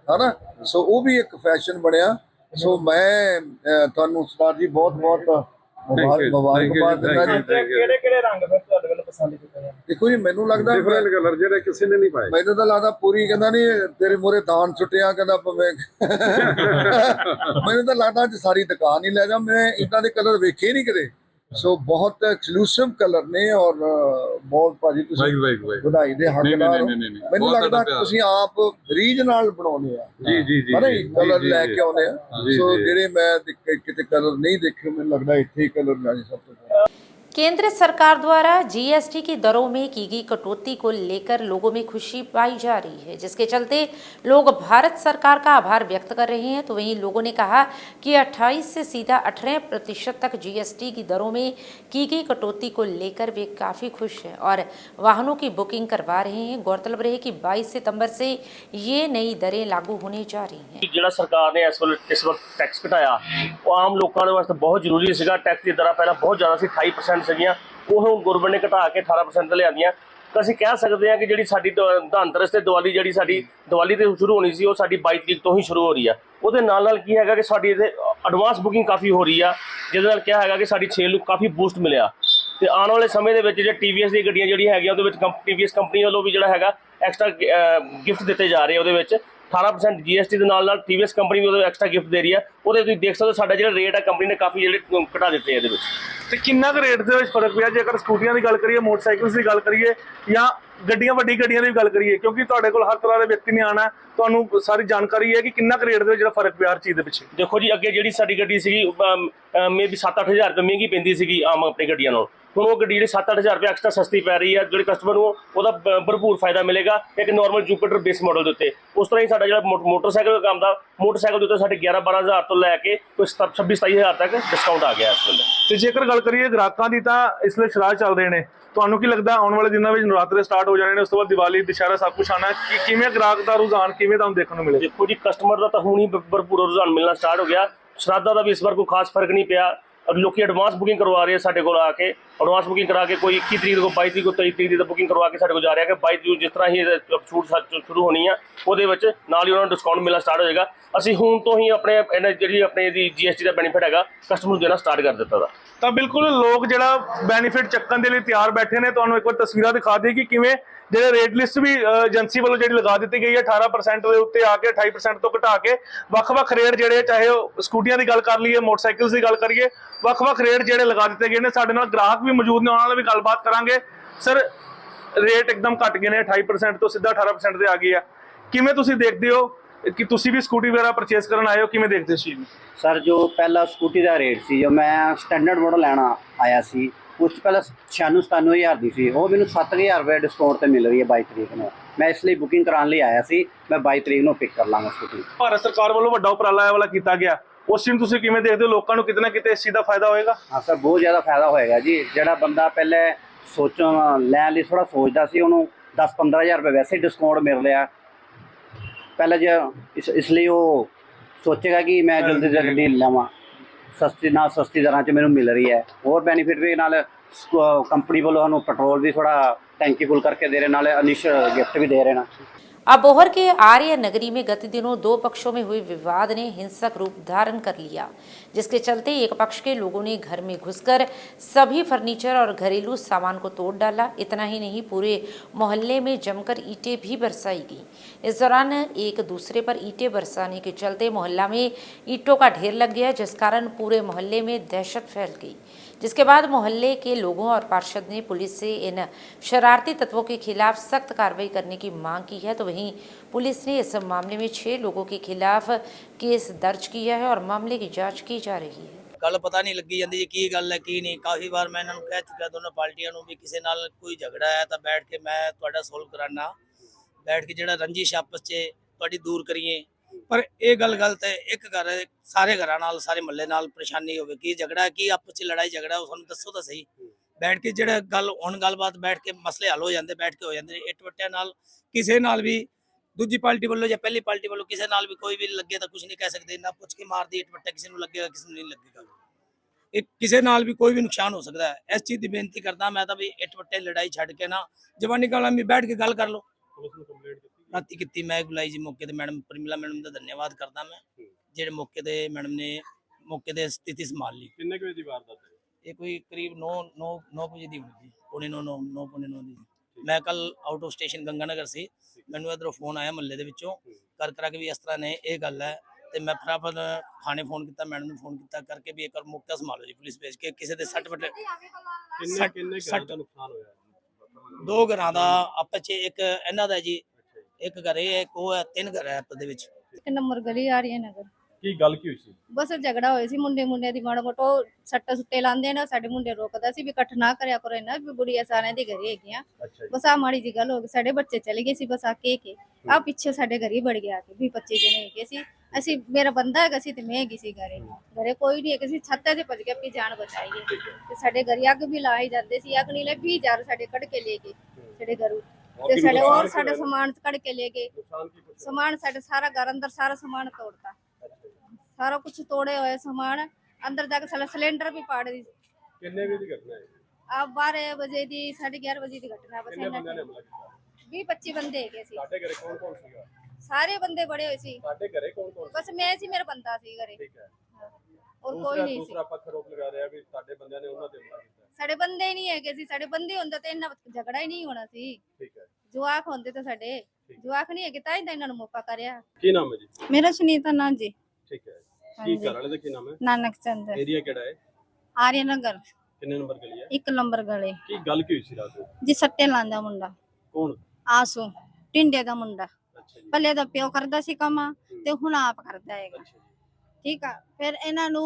Speaker 4: ਹਨਾ। ਸੋ ਉਹ ਵੀ ਇੱਕ ਫੈਸ਼ਨ ਬਣਿਆ। ਸੋ ਮੈਂ ਤੁਹਾਨੂੰ ਸਰਦਾਰ ਜੀ ਬਹੁਤ ਬਹੁਤ ਮੁਬਾਰਕਬਾਦ ਦਿੰਦਾ ਜੀ।
Speaker 3: ਕਿਹੜੇ ਕਿਹੜੇ ਰੰਗ ਫਿਰ ਤੁਹਾਡੇ ਵੱਲੋਂ ਪਸੰਦ ਕੀਤੇ ਜਾਂਦੇ?
Speaker 4: ਦੇਖੋ ਜੀ ਮੈਨੂੰ ਲੱਗਦਾ
Speaker 11: ਡਿਫਰੈਂਟ ਕਲਰ ਜਿਹੜੇ ਕਿਸੇ ਨੇ ਨਹੀਂ ਪਾਏ।
Speaker 4: ਮੈਨੂੰ ਤਾਂ ਲੱਗਦਾ ਪੂਰੀ ਕਹਿੰਦਾ ਨਹੀਂ ਤੇਰੇ ਮੂਹਰੇ ਦਾਨ ਸੁੱਟਿਆ ਕਹਿੰਦਾ ਪਵੇ। ਮੈਨੂੰ ਤਾਂ ਲੱਗਦਾ ਅੱਜ ਸਾਰੀ ਦੁਕਾਨ ਹੀ ਲੈ ਜਾ, ਮੈਂ ਇਦਾਂ ਦੇ ਕਲਰ ਵੇਖੇ ਨਹੀਂ ਕਦੇ। ਸੋ ਬਹੁਤ ਐਕਸਕਲੂਸਿਵ ਕਲਰ ਨੇ। ਔਰ ਬਹੁਤ ਭਾਜੀ ਤੁਸੀਂ ਵਧਾਈ ਦੇ ਹੱਕਦਾਰ ਹੋ। ਮੈਨੂੰ ਲੱਗਦਾ ਤੁਸੀਂ ਆਪ ਰੀਝ ਨਾਲ ਬਣਾਉਂਦੇ ਆ ਜੀ ਕਲਰ ਲੈ ਕੇ ਆਉਂਦੇ ਆ। ਸੋ ਜਿਹੜੇ ਮੈਂ ਕਿਤੇ ਕਲਰ ਨਹੀਂ ਦੇਖੇ, ਮੈਨੂੰ ਲੱਗਦਾ ਇੱਥੇ ਹੀ ਕਲਰ ਲਾਣੇ ਸਭ ਤੋਂ ਜ਼ਿਆਦਾ।
Speaker 1: केंद्र सरकार द्वारा जीएसटी की दरों में की गई कटौती को लेकर लोगों में खुशी पाई जा रही है, जिसके चलते लोग भारत सरकार का आभार व्यक्त कर रहे हैं। तो वहीं लोगों ने कहा कि 28 से सीधा 18% तक जीएसटी की दरों में की गई कटौती को लेकर वे काफ़ी खुश हैं और वाहनों की बुकिंग करवा रहे हैं। गौरतलब रहे कि 22 सितंबर से ये नई दरें लागू होने जा रही हैं।
Speaker 12: ਜਿਹੜਾ ਸਰਕਾਰ ਨੇ ਇਸ ਵਕਤ ਟੈਕਸ ਘਟਾਇਆ ਉਹ ਆਮ ਲੋਕਾਂ ਦੇ ਵਾਸਤੇ ਬਹੁਤ ਜ਼ਰੂਰੀ ਸੀਗਾ। ਟੈਕਸ ਦੀ ਦਰਾਂ ਪਹਿਲਾਂ ਬਹੁਤ ਜ਼ਿਆਦਾ ਸੀ, 28% ਸੀਗੀਆਂ, ਉਹ ਹੁਣ ਗਵਰਨਮੈਂਟ ਨੇ ਘਟਾ ਕੇ 18% ਤੇ ਲਿਆਂਦੀਆਂ। ਤਾਂ ਅਸੀਂ ਕਹਿ ਸਕਦੇ ਹਾਂ ਕਿ ਜਿਹੜੀ ਸਾਡੀ ਧਨਤੇਰਸ ਤੇ ਦੀਵਾਲੀ, ਜਿਹੜੀ ਸਾਡੀ ਦੀਵਾਲੀ ਤੇ ਸ਼ੁਰੂ ਹੋਣੀ ਸੀ, ਉਹ ਸਾਡੀ 22 ਤਰੀਕ ਤੋਂ ਹੀ ਸ਼ੁਰੂ ਹੋ ਰਹੀ ਆ। ਉਹਦੇ ਨਾਲ ਨਾਲ ਕੀ ਹੈਗਾ ਕਿ ਸਾਡੀ ਇਹਦੇ ਐਡਵਾਂਸ ਬੁਕਿੰਗ ਕਾਫੀ ਹੋ ਰਹੀ ਆ, ਜਿਹਦੇ ਨਾਲ ਕਿਹਾ ਹੈਗਾ ਕਿ ਸਾਡੀ ਸੇਲ ਨੂੰ ਕਾਫੀ ਬੂਸਟ ਮਿਲਿਆ। ਤੇ ਆਉਣ ਵਾਲੇ ਸਮੇਂ ਦੇ ਵਿੱਚ ਜਿਹੜੇ TVS ਦੀ ਗੱਡੀਆਂ ਜਿਹੜੀਆਂ ਹੈਗੀਆਂ ਉਹਦੇ ਵਿੱਚ TVS ਕੰਪਨੀ ਵੱਲੋਂ ਵੀ ਜਿਹੜਾ ਹੈਗਾ ਐਕਸਟਰਾ ਗਿਫਟ ਦਿੱਤੇ ਜਾ ਰਹੇ। ਉਹਦੇ ਵਿੱਚ 18% GST ਦੇ ਨਾਲ TVS ਕੰਪਨੀ ਵੀ ਉਹਦੇ ਐਕਸਟਰਾ ਗਿਫਟ ਦੇ ਰਹੀ ਹੈ। ਉਹਦੇ ਤੁਸੀਂ ਦੇਖ ਸਕਦੇ ਹੋ ਸਾਡਾ ਜਿਹੜਾ ਰੇਟ ਹੈ ਕੰਪਨੀ ਨੇ ਕਾਫੀ ਜਿਹੜੇ ਘਟਾ ਦਿੱਤੇ ਇਹਦੇ ਵਿੱਚ।
Speaker 13: ਤੇ ਕਿੰਨਾ ਕੁ ਰੇਟ ਦੇ ਵਿੱਚ ਫਰਕ ਪਿਆ ਜੇਕਰ ਸਕੂਟੀਆਂ ਦੀ ਗੱਲ ਕਰੀਏ, ਮੋਟਰਸਾਈਕਲਸ ਦੀ ਗੱਲ ਕਰੀਏ ਜਾਂ ਗੱਡੀਆਂ ਵੱਡੀ ਗੱਡੀਆਂ ਦੀ ਵੀ ਗੱਲ ਕਰੀਏ, ਕਿਉਂਕਿ ਤੁਹਾਡੇ ਕੋਲ ਹਰ ਤਰ੍ਹਾਂ ਦੇ ਵਿਅਕਤੀ ਨੇ ਆਉਣਾ, ਤੁਹਾਨੂੰ ਸਾਰੀ ਜਾਣਕਾਰੀ ਹੈ ਕਿ ਕਿੰਨਾ ਕੁ ਰੇਟ ਦੇ ਵਿੱਚ ਜਿਹੜਾ ਫਰਕ ਪਿਆ ਹਰ ਚੀਜ਼ ਦੇ ਪਿੱਛੇ।
Speaker 12: ਦੇਖੋ ਜੀ, ਅੱਗੇ ਜਿਹੜੀ ਸਾਡੀ ਗੱਡੀ ਸੀਗੀ ਮੇਬੀ 7-8 ਹਜ਼ਾਰ ਰੁਪਏ ਮਹਿੰਗੀ ਪੈਂਦੀ ਸੀਗੀ ਆਮ ਆਪਣੀ ਗੱਡੀਆਂ ਨਾਲੋਂ। ਹੁਣ ਉਹ ਗੱਡੀ ਜਿਹੜੀ 7-8 ਹਜ਼ਾਰ ਰੁਪਏ ਐਕਸਟਰਾ ਸਸਤੀ ਪੈ ਰਹੀ ਹੈ, ਜਿਹੜੇ ਕਸਟਮਰ ਨੂੰ ਉਹਦਾ ਭਰਪੂਰ ਫਾਇਦਾ ਮਿਲੇਗਾ ਇੱਕ ਨੋਰਮਲ ਜੂਪੀਟਰ ਬੇਸ ਮਾਡਲ ਦੇ ਉੱਤੇ। ਉਸ ਤਰ੍ਹਾਂ ਹੀ ਸਾਡਾ ਜਿਹੜਾ ਮੋਟਰਸਾਈਕਲ ਦਾ ਕੰਮ ਦਾ, ਮੋਟਰਸਾਈਕਲ ਦੇ ਉੱਤੇ ਸਾਡੇ 11-12 ਹਜ਼ਾਰ ਤੋਂ ਲੈ ਕੇ ਕੋਈ 26-27 ਹਜ਼ਾਰ ਤੱਕ ਡਿਸਕਾਊਂਟ ਆ ਗਿਆ ਇਸ ਵੇਲੇ।
Speaker 13: ਤੇ ਜੇਕਰ ਗੱਲ ਕਰੀਏ ਗ੍ਰਾਹਕਾਂ ਦੀ ਤਾਂ ਇਸ ਲਈ ਸ਼ਰਾਧ ਚੱਲ ਰਹੇ ਨੇ, ਤੁਹਾਨੂੰ ਕੀ ਲੱਗਦਾ ਆਉਣ ਵਾਲੇ ਦਿਨਾਂ ਵਿੱਚ ਨਵਰਾਤਰੇ ਸਟਾਰਟ ਹੋ ਜਾਣੇ ਨੇ, ਉਸ ਤੋਂ ਬਾਅਦ ਦੀਵਾਲੀ, ਦੁਸ਼ਹਿਰਾ ਸਭ ਕੁਝ ਆਉਣਾ, ਕਿ ਕਿਵੇਂ ਗ੍ਰਾਹਕ ਦਾ ਰੁਝਾਨ ਕਿਵੇਂ ਤੁਹਾਨੂੰ ਦੇਖਣ ਨੂੰ ਮਿਲੇ?
Speaker 12: ਦੇਖੋ ਜੀ, ਕਸਟਮਰ ਦਾ ਤਾਂ ਹੁਣ ਹੀ ਭਰਪੂਰ ਰੁਝਾਨ ਮਿਲਣਾ ਸਟਾਰਟ ਹੋ ਗਿਆ। ਸ਼ਰਾਧਾਂ ਦਾ ਵੀ ਇਸ ਵਾਰ ਕੋਈ ਖਾਸ ਫਰਕ ਨਹੀਂ ਪਿਆ। ਲੋਕੀ ਐਡਵਾਂਸ ਬੁਕਿੰਗ ਕਰਵਾ ਰਹੇ ਆ ਸਾਡੇ ਕੋਲ ਆ ਕੇ, ਐਡਵਾਂਸ ਬੁਕਿੰਗ ਕਰਾ ਕੇ ਕੋਈ 21 ਤਰੀਕ ਤੋਂ 22 ਤਰੀਕ ਤੋਂ 23 ਤਰੀਕ ਦੀ ਬੁਕਿੰਗ ਕਰਵਾ ਕੇ ਸਾਡੇ ਕੋਲ ਜਾ ਰਿਹਾ ਕਿ 22 ਤਰੀਕ ਜਿਸ ਤਰ੍ਹਾਂ ਹੀ ਛੂਟ ਸ਼ੁਰੂ ਹੋਣੀ ਆ ਉਹਦੇ ਵਿੱਚ ਨਾਲ ਹੀ ਉਹਨਾਂ ਨੂੰ ਡਿਸਕਾਊਂਟ ਮਿਲਣਾ ਸਟਾਰਟ ਹੋ ਜਾਏਗਾ। ਅਸੀਂ ਹੁਣ ਤੋਂ ਹੀ ਆਪਣੇ ਜਿਹੜੀ ਆਪਣੇ ਦੀ GST ਦਾ ਬੈਨੀਫਿਟ ਹੈਗਾ ਕਸਟਮਰ ਨੂੰ ਦੇਣਾ ਸਟਾਰਟ ਕਰ ਦਿੱਤਾ ਦਾ।
Speaker 13: ਤਾਂ ਬਿਲਕੁਲ ਲੋਕ ਜਿਹੜਾ ਬੈਨੀਫਿਟ ਚੱਕਣ ਦੇ ਲਈ ਤਿਆਰ ਬੈਠੇ ਨੇ। ਤੁਹਾਨੂੰ ਇੱਕ ਵਾਰ ਤਸਵੀਰਾਂ ਦਿਖਾ ਦਈਏ ਕਿ ਕਿਵੇਂ ਜਿਹੜੇ ਰੇਟ ਲਿਸਟ ਵੀ ਏਜੰਸੀ ਵੱਲੋਂ ਜਿਹੜੀ ਲਗਾ ਦਿੱਤੀ ਗਈ ਹੈ 18% ਦੇ ਉੱਤੇ ਆ ਕੇ 28% ਤੋਂ ਘਟਾ ਕੇ ਵੱਖ-ਵੱਖ ਰੇਟ ਜਿਹੜੇ, ਚਾਹੇ ਉਹ ਸਕੂਟੀਆਂ ਦੀ ਗੱਲ ਕਰ ਲਈਏ, ਮੋਟਰਸਾਈਕਲਸ ਦੀ ਗੱਲ ਕਰੀਏ, ਵੱਖ-ਵੱਖ ਰੇਟ ਜਿਹੜੇ ਲਗਾ ਦਿੱਤੇ ਗਏ ਨੇ। ਸਾਡੇ ਨਾਲ ਗ੍ਰਾਹਕ ਵੀ ਮੌਜੂਦ ਨੇ, ਉਹਨਾਂ ਨਾਲ ਵੀ ਗੱਲਬਾਤ ਕਰਾਂਗੇ। ਸਰ, ਰੇਟ ਇੱਕਦਮ ਘਟ ਗਏ ਨੇ, 28% ਤੋਂ ਸਿੱਧਾ 18% ਤੇ ਆ ਗਈ ਆ। ਕਿਵੇਂ ਤੁਸੀਂ ਦੇਖਦੇ ਹੋ ਕਿ ਤੁਸੀਂ ਵੀ ਸਕੂਟੀ ਵਗੈਰਾ ਪਰਚੇਸ ਕਰਨ ਆਏ ਹੋ, ਕਿਵੇਂ ਦੇਖਦੇ ਸੀ?
Speaker 14: ਸਰ, ਜੋ ਪਹਿਲਾ ਸਕੂਟੀ ਦਾ ਰੇਟ ਸੀ, ਜੋ ਮੈਂ ਸਟੈਂਡਰਡ ਮਾਡਲ ਲੈਣਾ ਆਇਆ ਸੀ, ਉਸ 'ਚ ਪਹਿਲਾਂ 96-97 ਹਜ਼ਾਰ ਦੀ ਸੀ, ਉਹ ਮੈਨੂੰ 7,000 ਰੁਪਏ ਡਿਸਕਾਊਂਟ ਤੇ ਮਿਲ ਰਹੀ ਹੈ 22 ਤਰੀਕ ਨੂੰ। ਮੈਂ ਇਸ ਲਈ ਬੁਕਿੰਗ ਕਰਾਉਣ ਲਈ ਆਇਆ ਸੀ, ਮੈਂ 22 ਤਰੀਕ ਨੂੰ ਪਿਕ ਕਰ ਲਾਂਗਾ ਸਕੂਟੀ।
Speaker 13: ਭਾਰਤ ਸਰਕਾਰ ਵੱਲੋਂ ਵੱਡਾ ਉਪਰਾਲਾ ਇਹ ਵਾਲਾ ਕੀਤਾ ਗਿਆ, ਉਸ ਚੀਜ਼ ਨੂੰ ਤੁਸੀਂ ਕਿਵੇਂ ਦੇਖਦੇ ਹੋ? ਲੋਕਾਂ ਨੂੰ ਕਿਤੇ ਨਾ ਕਿਤੇ ਇਸ ਚੀਜ਼ ਦਾ ਫਾਇਦਾ ਹੋਏਗਾ?
Speaker 14: ਹਾਂ ਸਰ, ਬਹੁਤ ਜ਼ਿਆਦਾ ਫਾਇਦਾ ਹੋਏਗਾ ਜੀ। ਜਿਹੜਾ ਬੰਦਾ ਪਹਿਲੇ ਲੈਣ ਲਈ ਥੋੜਾ ਸੋਚਦਾ ਸੀ, ਉਹਨੂੰ 10-15 ਹਜ਼ਾਰ ਰੁਪਏ ਵੈਸੇ ਡਿਸਕਾਊਂਟ ਮਿਲ ਰਿਹਾ ਪਹਿਲਾਂ ਜੇ, ਇਸ ਲਈ ਉਹ ਸੋਚੇਗਾ ਕਿ ਮੈਂ ਜਲਦੀ ਤੋਂ ਜਲਦੀ ਲਵਾਂ। ਸਸਤੀ ਦਰਾਂ 'ਚ ਮੈਨੂੰ ਮਿਲ ਰਹੀ ਹੈ। ਹੋਰ ਬੈਨੀਫਿਟ ਵੀ ਨਾਲ ਕੰਪਨੀ ਵੱਲੋਂ ਸਾਨੂੰ ਪੈਟਰੋਲ भी थोड़ा टैंकी फुल करके दे रहे, नाले अनिश गिफ्ट भी दे रहे ना।
Speaker 1: अबोहर के आर्य नगरी में गत दिनों दो पक्षों में हुए विवाद ने हिंसक रूप धारण कर लिया, जिसके चलते एक पक्ष के लोगों ने घर में घुसकर सभी फर्नीचर और घरेलू सामान को तोड़ डाला। इतना ही नहीं, पूरे मोहल्ले में जमकर ईंटें भी बरसाई गईं। इस दौरान एक दूसरे पर ईंटें बरसाने के चलते मोहल्ला में ईंटों का ढेर लग गया, जिस कारण पूरे मोहल्ले में दहशत फैल गई। जिसके बाद मोहल्ले के लोगों और पार्षद ने पुलिस से इन शरारती तत्वों के खिलाफ सख्त कार्रवाई करने की मांग की है। तो वहीं पुलिस ने इस मामले में 6 लोगों के खिलाफ केस दर्ज किया है और मामले की जांच की जा रही है।
Speaker 15: गल पता नहीं लगी जाती की गल है की नहीं। काफ़ी बार मैं इन्होंने कह चुका दोनों पार्टियां भी किसी नाल कोई झगड़ा है तो बैठ के मैं तुहाडा सोल्व कराना, बैठ के जिहड़ा रंजिश आपस च तुहाडी दूर करिए। पर यह गल गलत है, एक घर सारे घर नाल सारे महल्ले नाल परेशानी होवे की झगड़ा की आपस च लड़ाई झगड़ा सानूं दसो तो सही। बैठ के जिहड़ा गल हुण गलबात बैठ के मसले हल हो जाते, बैठ के हो जाते। इट वट्टिया नाल किसी नाल भी दूजी पार्टी वालों या पहली पार्टी वालों किसी नाल भी कोई भी लगे तो कुछ नहीं कह सकते ना। पुछ के मार दी इट वट्टा किसी को लगेगा किसी नहीं लगेगा, किसी नाल भी कोई भी नुकसान हो सकता है। इस चीज़ की बेनती करता मैं तो भी इट वट्टे लड़ाई छड़ के ना जवानी गाला में बैठ के गल कर लो। राती की मैं बुलाई जी मौके ते मैडम परिमला मैडम का धन्यवाद करता मैं, जेडे मौके ते मैडम ने मौके ते स्थिति संभाल ली।
Speaker 7: किन्ने बजे दी वारदात है?
Speaker 15: ये कोई करीब 9 बजे दी होगी, पौने 9 दी। मैं कल आउट ऑफ स्टेशन गंगानगर से मैनू इधरों फोन आया महल्ले दे विचों कर करा के भी इस तरह ने ये गल है, तो मैं फटाफट थाने फोन किया, मैडम ने फोन किया करके भी एक बार मौका संभालो जी पुलिस भेज के। किसी के 60 फट
Speaker 7: नुकसान होया?
Speaker 15: 2 घरां दा आपस च, एक इन्हां दा जी, एक घर है, एक वो है, 3 घर है आपस दे विच।
Speaker 16: एक नंबर गली आ रही है नगर।
Speaker 7: की गल की हुई सी?
Speaker 16: बस झगड़ा होया सी मुंडे दी माड़ा मोटो सट्टे सुट्टे लांदे ने, साडे मुंडे रोकदा सी भी इकट्ठ ना करया करो इन्ना भी बुढ़िया सारे दे घरे हैगियां। बस आ माड़ी जी गल हो गई, साडे बच्चे चले गए सी बस आके के आ पीछे साडे घर ही बढ़ गया के 20-25 जने हैगे सी। ਅਸੀਂ ਮੇਰਾ ਬੰਦਾ ਹੈਗਾ ਸੀ ਤੇ ਮੈਂ ਹੈਗੀ ਸੀ ਘਰੇ ਕੋਈ ਨਹੀਂ ਹੈਗਾ ਸੀ। ਛੱਤਾਂ ਤੇ ਭੱਜ ਕੇ ਆਪਣੀ ਜਾਨ ਬਚਾਈ ਤੇ ਸਾਡੇ ਘਰ ਅੱਗ ਵੀ ਲਾਈ ਜਾਂਦੇ ਸੀ। ਅੱਗ ਨਹੀਂ ਲੈ 20,000 ਸਾਡੇ ਕੱਢ ਕੇ ਲੈ ਗਏ ਸਾਡੇ ਘਰੋਂ ਤੇ ਸਾਡੇ ਹੋਰ ਸਾਡੇ ਸਮਾਨ ਕੱਢ ਕੇ ਲੈ ਗਏ। ਸਮਾਨ ਸਾਡੇ ਸਾਰਾ ਘਰ ਅੰਦਰ ਸਾਰਾ ਸਮਾਨ ਤੋੜਤਾ, ਸਾਰਾ ਕੁਝ ਤੋੜੇ ਹੋਏ ਸਮਾਨ ਅੰਦਰ ਜਾ ਕੇ ਸਾਡਾ ਸਿਲੰਡਰ ਵੀ ਪਾੜ ਦਿੱਤਾ।
Speaker 7: ਕਿੰਨੇ ਵਜੇ ਦੀ ਘਟਨਾ ਹੈ?
Speaker 16: ਆ 12 ਵਜੇ ਦੀ 11:30 ਵਜੇ ਦੀ ਘਟਨਾ। ਬਸ ਇਹਨਾਂ 20-25 ਬੰਦੇ ਹੈਗੇ ਸੀ।
Speaker 7: ਸਾਡੇ ਘਰੇ ਕੌਣ ਕੌਣ ਸੀਗਾ?
Speaker 16: ਸਾਰੇ ਬੰਦੇ ਬੜੇ ਹੋਏ ਸੀ।
Speaker 7: ਸਾਡੇ ਘਰੇ ਕੌਣ ਕੌਣ?
Speaker 16: ਬਸ ਮੈਂ ਸੀ, ਮੇਰਾ ਬੰਦਾ ਸੀ ਘਰੇ।
Speaker 7: ਠੀਕ ਹੈ।
Speaker 16: और कोई नहीं
Speaker 7: दूसरा पक्ष रोक लगा रहा है भी साडे बंदे ने उन्हां ते हमला कीता।
Speaker 16: साडे बंदे ही नहीं हैगे सी, साडे बंदे हुंदे ते इन्ना झगड़ा ही नहीं होना सी।
Speaker 7: ठीक है।
Speaker 16: जवाक होंदे ते साडे जवाक नहीं हैगे तां ही इन्हां नूं मौका करया।
Speaker 7: की नाम है जी?
Speaker 16: मेरा सुनीता नाम जी।
Speaker 7: ठीक है। की घर वाले दा की नाम है?
Speaker 16: नानक चंद।
Speaker 7: एरिया केड़ा है?
Speaker 16: आर्य नगर।
Speaker 7: किन्ने नंबर गली है?
Speaker 16: 1 नंबर गली।
Speaker 7: की गल की हुई सी रात को?
Speaker 16: जी सट्टे लांदा मुंडा।
Speaker 7: कौन?
Speaker 16: आसू टिंडे दा मुंडा।
Speaker 7: अच्छा जी।
Speaker 16: पहले दा प्यो करदा सी काम ते हुण आप करदा हैगा। ठीक है। फिर इन्हां नूं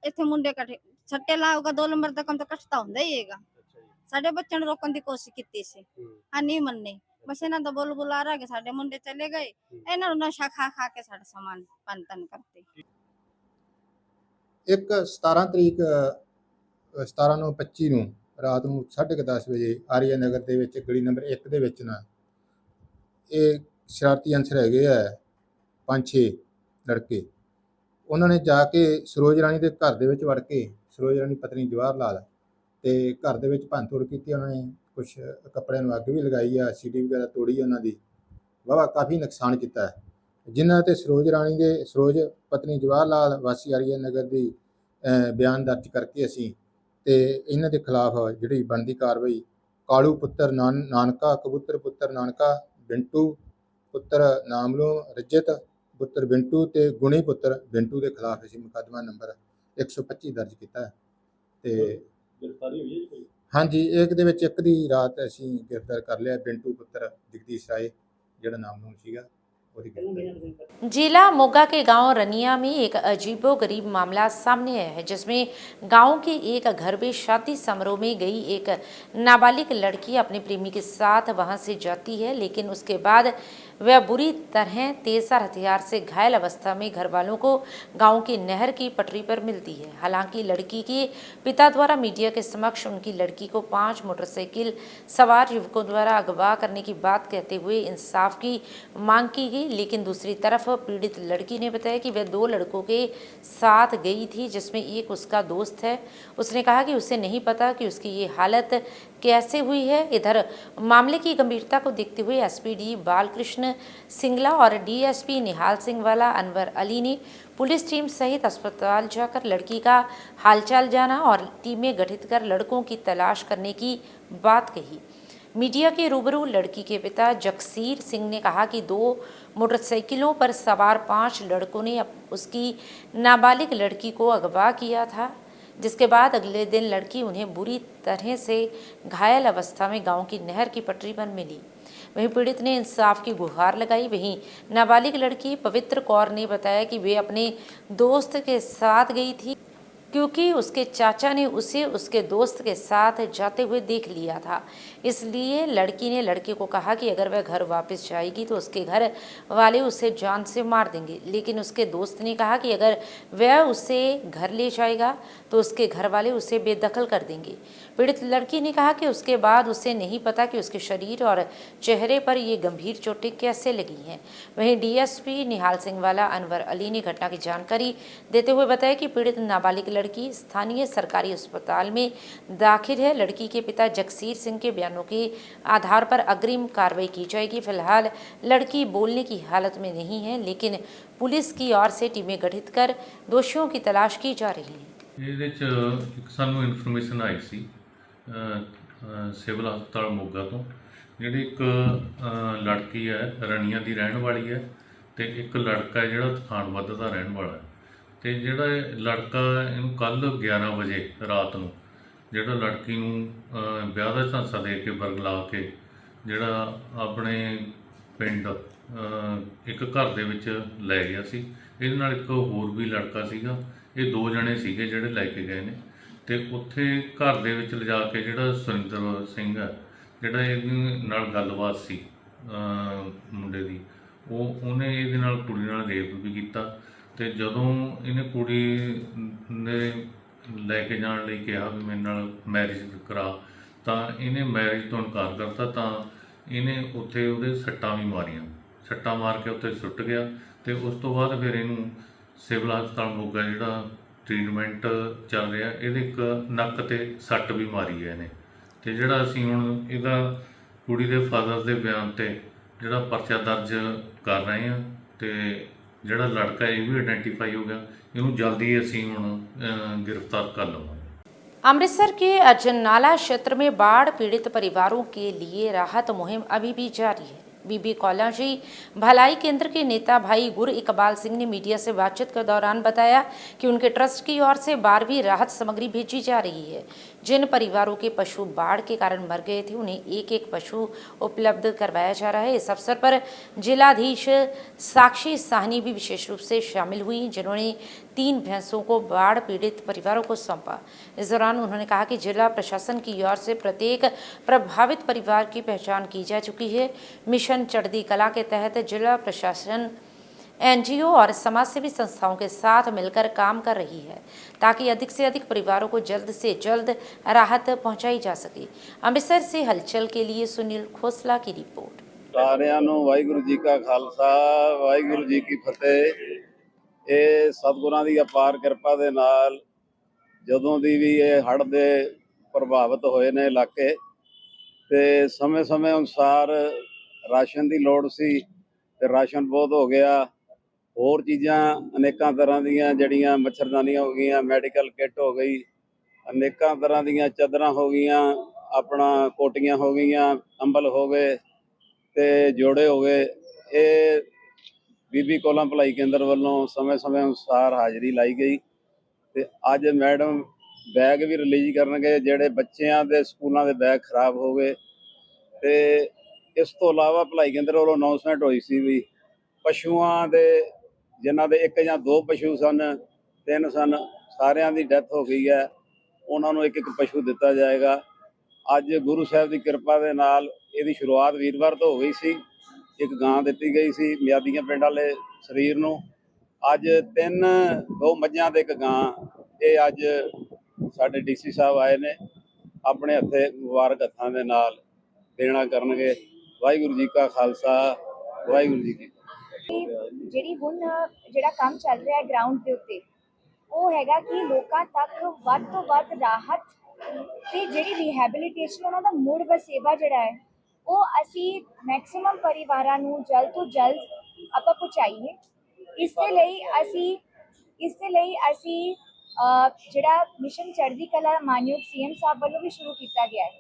Speaker 16: इत्थे मुंडे कट्ठे सट्टे लाऊगा 2 नंबर दा काम तो कट्ठा हुंदा ही हैगा। साडे बच्चों नूं रोकण दी कोशिश कीती सी, आ नहीं मन्ने। बस इन्हां दा बोल बुलारा के साडे मुंडे चले गए। इन्हां नूं नशा खा के साडा सामान पंतन करते।
Speaker 17: एक 17 ਤਰੀਕ 17/9/25 ਨੂੰ ਰਾਤ ਨੂੰ 10:30 ਵਜੇ ਆਰੀਆ ਨਗਰ ਦੇ ਵਿੱਚ ਗਲੀ ਨੰਬਰ 1 ਦੇ ਵਿੱਚ ਨਾ ਇਹ ਸ਼ਰਾਰਤੀ ਅੰਸਰ ਹੈਗੇ ਆ 5-6 ਲੜਕੇ। ਉਹਨਾਂ ਨੇ ਜਾ ਕੇ ਸਰੋਜ ਰਾਣੀ ਦੇ ਘਰ ਦੇ ਵਿੱਚ ਵੜ ਕੇ ਸਰੋਜ ਰਾਣੀ ਪਤਨੀ ਜਵਾਹਰ ਲਾਲ ਤੇ ਘਰ ਦੇ ਵਿੱਚ ਭੰਨਤੋੜ ਕੀਤੀ। ਉਹਨਾਂ ਨੇ ਕੁਛ ਕੱਪੜਿਆਂ ਨੂੰ ਅੱਗ ਵੀ ਲਗਾਈ ਆ, ਸੀਡੀ ਵਗੈਰਾ ਤੋੜੀ, ਉਹਨਾਂ ਦੀ ਵਾਹਵਾ ਕਾਫੀ ਨੁਕਸਾਨ ਕੀਤਾ ਹੈ, ਜਿਨ੍ਹਾਂ ਤੇ ਸਰੋਜ ਪਤਨੀ ਜਵਾਹਰ ਲਾਲ ਵਾਸੀ ਆਰੀਆ ਨਗਰ ਦੀ ਬਿਆਨ ਦਰਜ ਕਰਕੇ ਅਸੀਂ ਤੇ ਇਹਨਾਂ ਦੇ ਖਿਲਾਫ ਜਿਹੜੀ ਬਣਦੀ ਕਾਰਵਾਈ ਕਾਲੂ ਪੁੱਤਰ ਨਾਨਕਾ, ਕਬੂਤਰ ਪੁੱਤਰ ਨਾਨਕਾ, ਬਿੰਟੂ ਪੁੱਤਰ ਨਾਮਲੂ, ਰਜਤ ਪੁੱਤਰ ਬਿੰਟੂ ਤੇ ਗੁਣੀ ਪੁੱਤਰ ਬਿੰਟੂ ਦੇ ਖਿਲਾਫ ਅਸੀਂ ਮੁਕੱਦਮਾ ਨੰਬਰ 125 ਦਰਜ ਕੀਤਾ ਹੈ। ਤੇ
Speaker 7: गिरफ्तारी हुई है कोई?
Speaker 17: ਹਾਂਜੀ, ਇੱਕ ਦੇ ਵਿੱਚ ਇੱਕ ਦੀ ਰਾਤ ਅਸੀਂ ਗ੍ਰਿਫਤਾਰ ਕਰ ਲਿਆ, ਬਿੰਟੂ ਪੁੱਤਰ ਜਗਦੀਸ਼ ਰਾਏ ਜਿਹੜਾ ਨਾਮਲੂਮ ਸੀਗਾ, ਉਹਦੀ गिरफ्तारी।
Speaker 1: जिला मोगा के गांव रनिया में एक अजीबोगरीब मामला सामने आया है, जिसमें गांव के एक घर में शादी समारोह में गई एक नाबालिग लड़की अपने प्रेमी के साथ वहां से जाती है, लेकिन उसके बाद वह बुरी तरह तेजधार हथियार से घायल अवस्था में घर वालों को गांव की नहर की पटरी पर मिलती है। हालांकि लड़की के पिता द्वारा मीडिया के समक्ष उनकी लड़की को 5 मोटरसाइकिल सवार युवकों द्वारा अगवा करने की बात कहते हुए इंसाफ की मांग की गई, लेकिन दूसरी तरफ पीड़ित लड़की ने बताया कि वह 2 लड़कों के साथ गई थी, जिसमें एक उसका दोस्त है। उसने कहा कि उसे नहीं पता कि उसकी ये हालत कैसे हुई है। इधर मामले की गंभीरता को देखते हुए एसपीडी बालकृष्ण सिंगला और डीएसपी निहाल सिंह वाला अनवर अली ने पुलिस टीम सहित अस्पताल जाकर लड़की का हालचाल जाना और टीमें गठित कर लड़कों की तलाश करने की बात कही। मीडिया के रूबरू लड़की के पिता जगसीर सिंह ने कहा कि 2 मोटरसाइकिलों पर सवार 5 लड़कों ने उसकी नाबालिग लड़की को अगवा किया था, जिसके बाद अगले दिन लड़की उन्हें बुरी तरह से घायल अवस्था में गांव की नहर की पटरी पर मिली। वहीं पीड़ित ने इंसाफ की गुहार लगाई। वहीं नाबालिग लड़की पवित्र कौर ने बताया कि वे अपने दोस्त के साथ गई थी, क्योंकि उसके चाचा ने उसे उसके दोस्त के साथ जाते हुए देख लिया था। इसलिए लड़की ने लड़के को कहा कि अगर वह घर वापस जाएगी तो उसके घर वाले उसे जान से मार देंगे, लेकिन उसके दोस्त ने कहा कि अगर वह उसे घर ले जाएगा तो उसके घर वाले उसे बेदखल कर देंगे। पीड़ित लड़की ने कहा कि उसके बाद उसे नहीं पता कि उसके शरीर और चेहरे पर ये गंभीर चोटें कैसे लगी हैं। वहीं डीएसपी निहाल सिंह वाला अनवर अली ने घटना की जानकारी देते हुए बताया कि पीड़ित नाबालिग लड़की स्थानीय सरकारी अस्पताल में दाखिल है। लड़की के पिता जगसीर सिंह के बयानों के आधार पर अग्रिम कार्रवाई की जाएगी। फिलहाल लड़की बोलने की हालत में नहीं है, लेकिन पुलिस की ओर से टीमें गठित कर दोषियों की तलाश की जा रही है।
Speaker 18: ਇਹਦੇ 'ਚ ਇੱਕ ਸਾਨੂੰ ਇਨਫੋਰਮੇਸ਼ਨ ਆਈ ਸੀ ਸਿਵਲ ਹਸਪਤਾਲ ਮੋਗਾ ਤੋਂ, ਜਿਹੜੀ ਇੱਕ ਲੜਕੀ ਹੈ ਰਣੀਆਂ ਦੀ ਰਹਿਣ ਵਾਲੀ ਹੈ ਤੇ ਇੱਕ ਲੜਕਾ ਹੈ ਜਿਹੜਾ ਤਖਾਣਵੱਧ ਦਾ ਰਹਿਣ ਵਾਲਾ ਹੈ। ਤੇ ਜਿਹੜਾ ਇਹ ਲੜਕਾ ਇਹਨੂੰ ਕੱਲ 11 ਵਜੇ ਰਾਤ ਨੂੰ ਜਿਹੜਾ ਲੜਕੀ ਨੂੰ ਵਿਆਹ ਦਾ ਝਾਂਸਾ ਦੇ ਕੇ ਬਰਗਲਾ ਕੇ ਜਿਹੜਾ ਆਪਣੇ ਪਿੰਡ ਇੱਕ ਘਰ ਦੇ ਵਿੱਚ ਲੈ ਗਿਆ ਸੀ। ਇਹਦੇ ਨਾਲ ਇੱਕ ਹੋਰ ਵੀ ਲੜਕਾ ਸੀਗਾ, ਇਹ 2 ਜਣੇ ਸੀਗੇ ਜਿਹੜੇ ਲੈ ਕੇ ਗਏ ਨੇ। ਤੇ ਉੱਥੇ ਘਰ ਦੇ ਵਿੱਚ ਲਿਜਾ ਕੇ ਜਿਹੜਾ ਸੁਰਿੰਦਰ ਸਿੰਘ ਹੈ, ਜਿਹੜਾ ਇਹਦੇ ਨਾਲ ਗੱਲਬਾਤ ਸੀ ਮੁੰਡੇ ਦੀ, ਉਹਨੇ ਇਹਦੇ ਨਾਲ ਕੁੜੀ ਨਾਲ ਰੇਪ ਵੀ ਕੀਤਾ। ਤੇ ਜਦੋਂ ਇਹਨੇ ਕੁੜੀ ਨੇ ਲੈ ਕੇ ਜਾਣ ਲਈ ਕਿਹਾ ਵੀ ਮੇਰੇ ਨਾਲ ਮੈਰਿਜ ਕਰਾ, ਤਾਂ ਇਹਨੇ ਮੈਰਿਜ ਤੋਂ ਇਨਕਾਰ ਕਰਤਾ। ਤਾਂ ਇਹਨੇ ਉੱਥੇ ਉਹਦੇ ਸੱਟਾਂ ਵੀ ਮਾਰੀਆਂ, ਸੱਟਾਂ ਮਾਰ ਕੇ ਉੱਥੇ ਸੁੱਟ ਗਿਆ। ਤੇ ਉਸ ਤੋਂ ਬਾਅਦ ਫਿਰ ਇਹਨੂੰ ਸਿਵਲ ਹਸਪਤਾਲ ਮੋਗਾ ਜਿਹੜਾ ਟ੍ਰੀਟਮੈਂਟ ਚੱਲ ਰਿਹਾ, ਇਹਦੇ ਇੱਕ ਨੱਕ ਤੇ ਸੱਟ ਵੀ ਮਾਰੀ ਹੈ ਇਹਨੇ। ਤੇ ਜਿਹੜਾ ਅਸੀਂ ਹੁਣ ਇਹਦਾ ਕੁੜੀ ਦੇ ਫਾਦਰ ਦੇ ਬਿਆਨ ਤੇ ਜਿਹੜਾ ਪਰਚਾ ਦਰਜ ਕਰ ਰਹੇ ਹਾਂ, ਤੇ ਜਿਹੜਾ ਲੜਕਾ ਇਹ ਵੀ ਆਇਡੈਂਟੀਫਾਈ ਹੋ ਗਿਆ, ਇਹਨੂੰ ਜਲਦੀ ਅਸੀਂ ਹੁਣ गिरफ्तार कर लूँगा।
Speaker 1: अमृतसर के अजनाला क्षेत्र में बाढ़ पीड़ित परिवारों के लिए राहत मुहिम अभी भी जारी है। बीबी कौलाजी भलाई केंद्र के नेता भाई गुर इकबाल सिंह ने मीडिया से बातचीत के दौरान बताया कि उनके ट्रस्ट की ओर से 12वीं राहत सामग्री भेजी जा रही है। जिन परिवारों के पशु बाढ़ के कारण मर गए थे उन्हें एक एक पशु उपलब्ध करवाया जा रहा है। इस अवसर पर जिलाधीश साक्षी साहनी भी विशेष रूप से शामिल हुई, जिन्होंने 3 भैंसों को बाढ़ पीड़ित परिवारों को सौंपा। इस दौरान उन्होंने कहा कि जिला प्रशासन की ओर से प्रत्येक प्रभावित परिवार की पहचान की जा चुकी है। मिशन चढ़ती कला के तहत जिला प्रशासन एनजीओ और समाजसेवी संस्थाओं के साथ मिलकर काम कर रही है, ताकि अधिक से अधिक परिवारों को जल्द से जल्द राहत पहुंचाई जा सके। अमृतसर से हलचल के लिए सुनील खोसला की रिपोर्ट।
Speaker 19: ਸਾਰਿਆਂ ਨੂੰ ਵਾਹਿਗੁਰੂ ਜੀ ਕਾ ਖਾਲਸਾ ਵਾਹਿਗੁਰੂ ਜੀ ਕੀ ਫਤਿਹ। ਇਹ ਸਤਿਗੁਰਾਂ ਦੀ ਅਪਾਰ ਕਿਰਪਾ ਦੇ ਨਾਲ ਜਦੋਂ ਦੀ ਵੀ ਇਹ ਹੜ੍ਹ ਦੇ ਪ੍ਰਭਾਵਿਤ ਹੋਏ ਨੇ ਇਲਾਕੇ, ਤੇ ਸਮੇਂ ਅਨੁਸਾਰ ਰਾਸ਼ਨ ਦੀ ਲੋੜ ਸੀ ਤੇ ਰਾਸ਼ਨ ਬਹੁਤ ਹੋ ਗਿਆ। ਹੋਰ ਚੀਜ਼ਾਂ ਅਨੇਕਾਂ ਤਰ੍ਹਾਂ ਦੀਆਂ ਜਿਹੜੀਆਂ ਮੱਛਰਦਾਨੀਆਂ ਹੋ ਗਈਆਂ, ਮੈਡੀਕਲ ਕਿੱਟ ਹੋ ਗਈ, ਅਨੇਕਾਂ ਤਰ੍ਹਾਂ ਦੀਆਂ ਚਾਦਰਾਂ ਹੋ ਗਈਆਂ, ਆਪਣਾ ਕੋਟੀਆਂ ਹੋ ਗਈਆਂ, ਅੰਬਲ ਹੋ ਗਏ ਤੇ ਜੋੜੇ ਹੋ ਗਏ। ਇਹ ਬੀਬੀ ਕੌਲਾਂ ਭਲਾਈ ਕੇਂਦਰ ਵੱਲੋਂ ਸਮੇਂ ਅਨੁਸਾਰ ਹਾਜ਼ਰੀ ਲਾਈ ਗਈ ਤੇ ਅੱਜ ਮੈਡਮ ਬੈਗ ਵੀ ਰਿਲੀਜ਼ ਕਰਨਗੇ ਜਿਹੜੇ ਬੱਚਿਆਂ ਦੇ ਸਕੂਲਾਂ ਦੇ ਬੈਗ ਖਰਾਬ ਹੋ ਗਏ। ਤੇ ਇਸ ਤੋਂ ਇਲਾਵਾ ਭਲਾਈ ਕੇਂਦਰ ਵੱਲੋਂ ਅਨਾਉਂਸਮੈਂਟ ਹੋਈ ਸੀ ਵੀ ਪਸ਼ੂਆਂ ਦੇ ਜਿਨ੍ਹਾਂ ਦੇ 1 ਜਾਂ 2 ਪਸ਼ੂ ਸਨ, 3 ਸਨ, ਸਾਰਿਆਂ ਦੀ ਡੈਥ ਹੋ ਗਈ ਹੈ, ਉਹਨਾਂ ਨੂੰ 1 ਪਸ਼ੂ ਦਿੱਤਾ ਜਾਏਗਾ। ਅੱਜ ਗੁਰੂ ਸਾਹਿਬ ਦੀ ਕਿਰਪਾ ਦੇ ਨਾਲ ਇਹਦੀ ਸ਼ੁਰੂਆਤ ਵੀਰਵਾਰ ਤੋਂ ਹੋ ਗਈ ਸੀ। 1 ਗਾਂ ਦਿੱਤੀ ਗਈ ਸੀ ਮਿਆਦੀਆਂ ਪਿੰਡ ਵਾਲੇ ਸਰੀਰ ਨੂੰ। ਅੱਜ 2 ਮੱਝਾਂ ਤੇ 1 ਗਾਂ, ਇਹ ਅੱਜ ਸਾਡੇ ਡੀਸੀ ਸਾਹਿਬ ਆਏ ਨੇ, ਆਪਣੇ ਹੱਥੇ ਮੁਬਾਰਕ ਹੱਥਾਂ ਦੇ ਨਾਲ ਦੇਣਾ ਕਰਨਗੇ। ਵਾਹਿਗੁਰੂ ਜੀ ਕਾ ਖਾਲਸਾ, ਵਾਹਿਗੁਰੂ ਜੀ ਕੀ ਫਤਿਹ।
Speaker 8: ਜਿਹੜੀ ਹੁਣ ਜਿਹੜਾ ਕੰਮ ਚੱਲ ਰਿਹਾ ਹੈ ਗਰਾਊਂਡ ਦੇ ਉੱਤੇ, ਉਹ ਹੈਗਾ ਕਿ ਲੋਕਾਂ ਤੱਕ ਵੱਧ ਤੋਂ ਵੱਧ ਰਾਹਤ ਤੇ ਜਿਹੜੀ ਰਿਹੈਬਿਲਿਟੇਸ਼ਨ, ਉਹਨਾਂ ਦਾ ਮੁੜ ਵਸੇਬਾ ਜਿਹੜਾ ਹੈ, ਉਹ ਅਸੀਂ ਮੈਕਸਿਮਮ ਪਰਿਵਾਰਾਂ ਨੂੰ ਜਲਦ ਤੋਂ ਜਲਦ ਆਪਾਂ ਪਹੁੰਚਾਈਏ। ਇਸ ਦੇ ਲਈ ਅਸੀਂ ਜਿਹੜਾ ਮਿਸ਼ਨ ਚੜ੍ਹਦੀ ਕਲਾ ਮਾਨਯੋਗ CM ਸਾਹਿਬ ਵੱਲੋਂ ਵੀ ਸ਼ੁਰੂ ਕੀਤਾ ਗਿਆ ਹੈ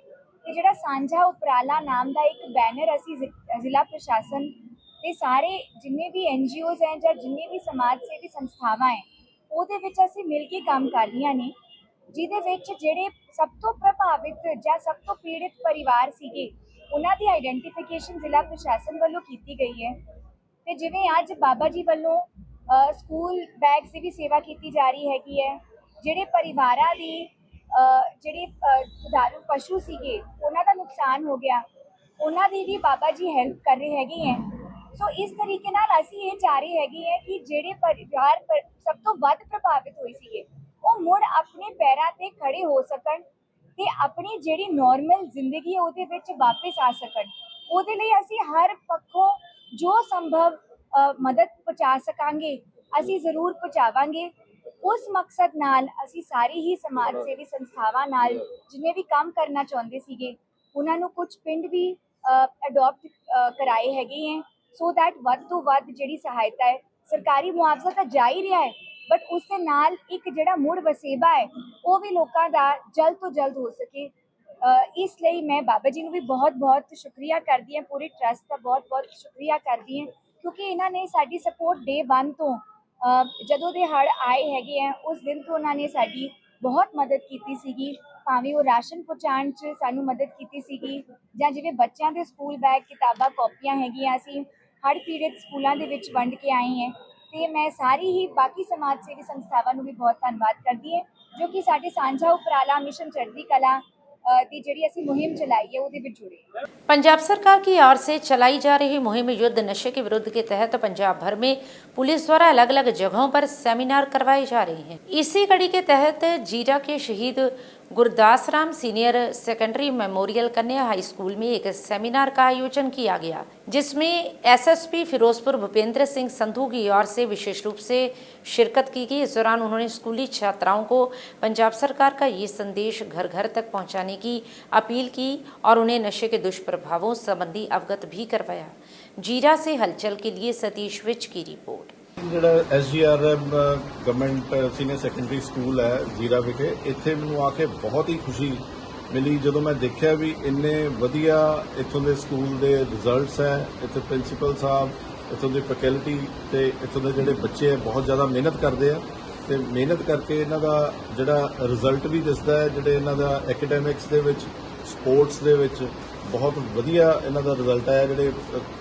Speaker 8: ਕਿ ਜਿਹੜਾ ਸਾਂਝਾ ਉਪਰਾਲਾ ਨਾਮ ਦਾ ਇੱਕ ਬੈਨਰ ਅਸੀਂ ਜ਼ਿਲ੍ਹਾ ਪ੍ਰਸ਼ਾਸਨ ਤੇ ਸਾਰੇ ਜਿੰਨੇ ਵੀ NGOs ਹੈ ਜਾਂ ਜਿੰਨੇ ਵੀ ਸਮਾਜ ਸੇਵੀ ਸੰਸਥਾਵਾਂ ਹੈ, ਉਹਦੇ ਵਿੱਚ ਅਸੀਂ ਮਿਲ ਕੇ ਕੰਮ ਕਰ ਰਹੀਆਂ ਨੇ, ਜਿਹਦੇ ਵਿੱਚ ਜਿਹੜੇ ਸਭ ਤੋਂ ਪ੍ਰਭਾਵਿਤ ਜਾਂ ਸਭ ਤੋਂ ਪੀੜਿਤ ਪਰਿਵਾਰ ਸੀਗੇ, ਉਹਨਾਂ ਦੀ ਆਈਡੈਂਟੀਫਿਕੇਸ਼ਨ ਜ਼ਿਲ੍ਹਾ ਪ੍ਰਸ਼ਾਸਨ ਵੱਲੋਂ ਕੀਤੀ ਗਈ ਹੈ। ਤੇ ਜਿਵੇਂ ਅੱਜ ਬਾਬਾ ਜੀ ਵੱਲੋਂ ਸਕੂਲ ਬੈਗਸ ਦੀ ਵੀ ਸੇਵਾ ਕੀਤੀ ਜਾ ਰਹੀ ਹੈਗੀ ਹੈ, ਜਿਹੜੇ ਪਰਿਵਾਰਾਂ ਦੀ ਜਿਹੜੇ ਦੁਧਾਰੂ ਪਸ਼ੂ ਸੀਗੇ ਉਹਨਾਂ ਦਾ ਨੁਕਸਾਨ ਹੋ ਗਿਆ, ਉਹਨਾਂ ਦੀ ਵੀ ਬਾਬਾ ਜੀ ਹੈਲਪ ਕਰ ਰਹੇ ਹੈਗੇ ਹੈ। ਸੋ ਇਸ ਤਰੀਕੇ ਨਾਲ ਅਸੀਂ ਇਹ ਚਾਹ ਰਹੇ ਹੈਗੇ ਹੈ ਕਿ ਜਿਹੜੇ ਪਰਿਵਾਰ ਸਭ ਤੋਂ ਵੱਧ ਪ੍ਰਭਾਵਿਤ ਹੋਏ ਸੀਗੇ, ਉਹ ਮੁੜ ਆਪਣੇ ਪੈਰਾਂ ਤੇ ਖੜੇ ਹੋ ਸਕਣ ਤੇ ਆਪਣੀ ਜਿਹੜੀ ਨਾਰਮਲ ਜ਼ਿੰਦਗੀ ਹੈ ਉਹਦੇ ਵਿੱਚ ਵਾਪਸ ਆ ਸਕਣ। ਉਹਦੇ ਲਈ ਅਸੀਂ ਹਰ ਪੱਖੋਂ ਜੋ ਸੰਭਵ ਮਦਦ ਪਹੁੰਚਾ ਸਕਾਂਗੇ ਅਸੀਂ ਜ਼ਰੂਰ ਪਹੁੰਚਾਵਾਂਗੇ। ਉਸ ਮਕਸਦ ਨਾਲ ਅਸੀਂ ਸਾਰੀ ਹੀ ਸਮਾਜ ਸੇਵੀ ਸੰਸਥਾਵਾਂ ਨਾਲ ਜਿੰਨੇ ਵੀ ਕੰਮ ਕਰਨਾ ਚਾਹੁੰਦੇ ਸੀਗੇ, ਉਹਨਾਂ ਨੂੰ ਕੁਝ ਪਿੰਡ ਵੀ ਅਡਾਪਟ ਕਰਾਏ ਹੈਗੇ ਹੈ, ਸੋ ਦੈਟ ਵੱਧ ਤੋਂ ਵੱਧ ਜਿਹੜੀ ਸਹਾਇਤਾ ਹੈ, ਸਰਕਾਰੀ ਮੁਆਵਜ਼ਾ ਤਾਂ ਜਾ ਹੀ ਰਿਹਾ ਹੈ, ਬਟ ਉਸ ਦੇ ਨਾਲ ਇੱਕ ਜਿਹੜਾ ਮੁੜ ਵਸੇਬਾ ਹੈ ਉਹ ਵੀ ਲੋਕਾਂ ਦਾ ਜਲਦ ਤੋਂ ਜਲਦ ਹੋ ਸਕੇ। ਇਸ ਲਈ ਮੈਂ ਬਾਬਾ ਜੀ ਨੂੰ ਵੀ ਬਹੁਤ ਸ਼ੁਕਰੀਆ ਕਰਦੀ ਹਾਂ, ਪੂਰੇ ਟਰਸਟ ਦਾ ਬਹੁਤ ਸ਼ੁਕਰੀਆ ਕਰਦੀ ਹਾਂ, ਕਿਉਂਕਿ ਇਹਨਾਂ ਨੇ ਸਾਡੀ ਸਪੋਰਟ ਡੇ 1 ਤੋਂ ਜਦੋਂ ਦੇ ਹੜ੍ਹ ਆਏ ਹੈਗੇ ਆ ਉਸ ਦਿਨ ਤੋਂ ਉਹਨਾਂ ਨੇ ਸਾਡੀ ਬਹੁਤ ਮਦਦ ਕੀਤੀ ਸੀਗੀ। ਭਾਵੇਂ ਉਹ ਰਾਸ਼ਨ ਪਹੁੰਚਾਉਣ 'ਚ ਸਾਨੂੰ ਮਦਦ ਕੀਤੀ ਸੀਗੀ, ਜਾਂ ਜਿਵੇਂ ਬੱਚਿਆਂ ਦੇ ਸਕੂਲ ਬੈਗ, ਕਿਤਾਬਾਂ, ਕਾਪੀਆਂ ਹੈਗੀਆਂ, ਅਸੀਂ ਹੜ੍ਹ ਪੀੜਿਤ ਸਕੂਲਾਂ ਦੇ ਵਿੱਚ ਵੰਡ ਕੇ ਆਏ ਹਾਂ। ਤੇ ਮੈਂ ਸਾਰੀ ਹੀ ਬਾਕੀ ਸਮਾਜ ਸੇਵੀ ਸੰਸਥਾਵਾਂ ਨੂੰ ਵੀ ਬਹੁਤ ਧੰਨਵਾਦ ਕਰਦੀ ਹਾਂ ਜੋ ਕਿ ਸਾਡੇ ਸਾਂਝਾ ਉਪਰਾਲਾ मिशन चढ़ती कला की ਜਿਹੜੀ ਅਸੀਂ ਮੁਹਿੰਮ ਚਲਾਈ है ਉਹਦੇ ਵਿੱਚ जुड़े।
Speaker 1: पंजाब सरकार की ओर से चलाई जा रही मुहिम युद्ध नशे के विरुद्ध के तहत पंजाब भर में पुलिस द्वारा अलग अलग जगहों पर सेमिनार करवाए जा रहे हैं। इसी कड़ी के तहत जीरा के शहीद Gurdas Ram senior secondary memorial कन्या हाई स्कूल में एक सेमिनार का आयोजन किया गया, जिसमें SSP फिरोजपुर भूपेंद्र सिंह संधू की ओर से विशेष रूप से शिरकत की गई। इस दौरान उन्होंने स्कूली छात्राओं को पंजाब सरकार का ये संदेश घर घर तक पहुंचाने की अपील की और उन्हें नशे के दुष्प्रभावों संबंधी अवगत भी करवाया। जीरा से हलचल के लिए सतीश विज की रिपोर्ट।
Speaker 20: ਜਿਹੜਾ SGRM government senior secondary school ਹੈ ਜੀਰਾ ਵਿਖੇ, ਇੱਥੇ ਮੈਨੂੰ ਆ ਕੇ ਬਹੁਤ ਹੀ ਖੁਸ਼ੀ ਮਿਲੀ ਜਦੋਂ ਮੈਂ ਦੇਖਿਆ ਵੀ ਇੰਨੇ ਵਧੀਆ ਇੱਥੋਂ ਦੇ ਸਕੂਲ ਦੇ ਰਿਜ਼ਲਟਸ ਹੈ। ਇੱਥੇ ਪ੍ਰਿੰਸੀਪਲ ਸਾਹਿਬ, ਇੱਥੋਂ ਦੀ ਫੈਕਲਟੀ ਤੇ ਇੱਥੋਂ ਦੇ ਜਿਹੜੇ ਬੱਚੇ ਹੈ ਬਹੁਤ ਜ਼ਿਆਦਾ ਮਿਹਨਤ ਕਰਦੇ ਆ ਤੇ ਮਿਹਨਤ ਕਰਕੇ ਇਹਨਾਂ ਦਾ ਜਿਹੜਾ ਰਿਜ਼ਲਟ ਵੀ ਦਿਸਦਾ ਹੈ, ਜਿਹੜੇ ਇਹਨਾਂ ਦਾ ਐਕੈਡੈਮਿਕਸ ਦੇ ਵਿੱਚ, ਸਪੋਰਟਸ ਦੇ ਵਿੱਚ ਬਹੁਤ ਵਧੀਆ ਇਹਨਾਂ ਦਾ ਰਿਜ਼ਲਟ ਆਇਆ। ਜਿਹੜੇ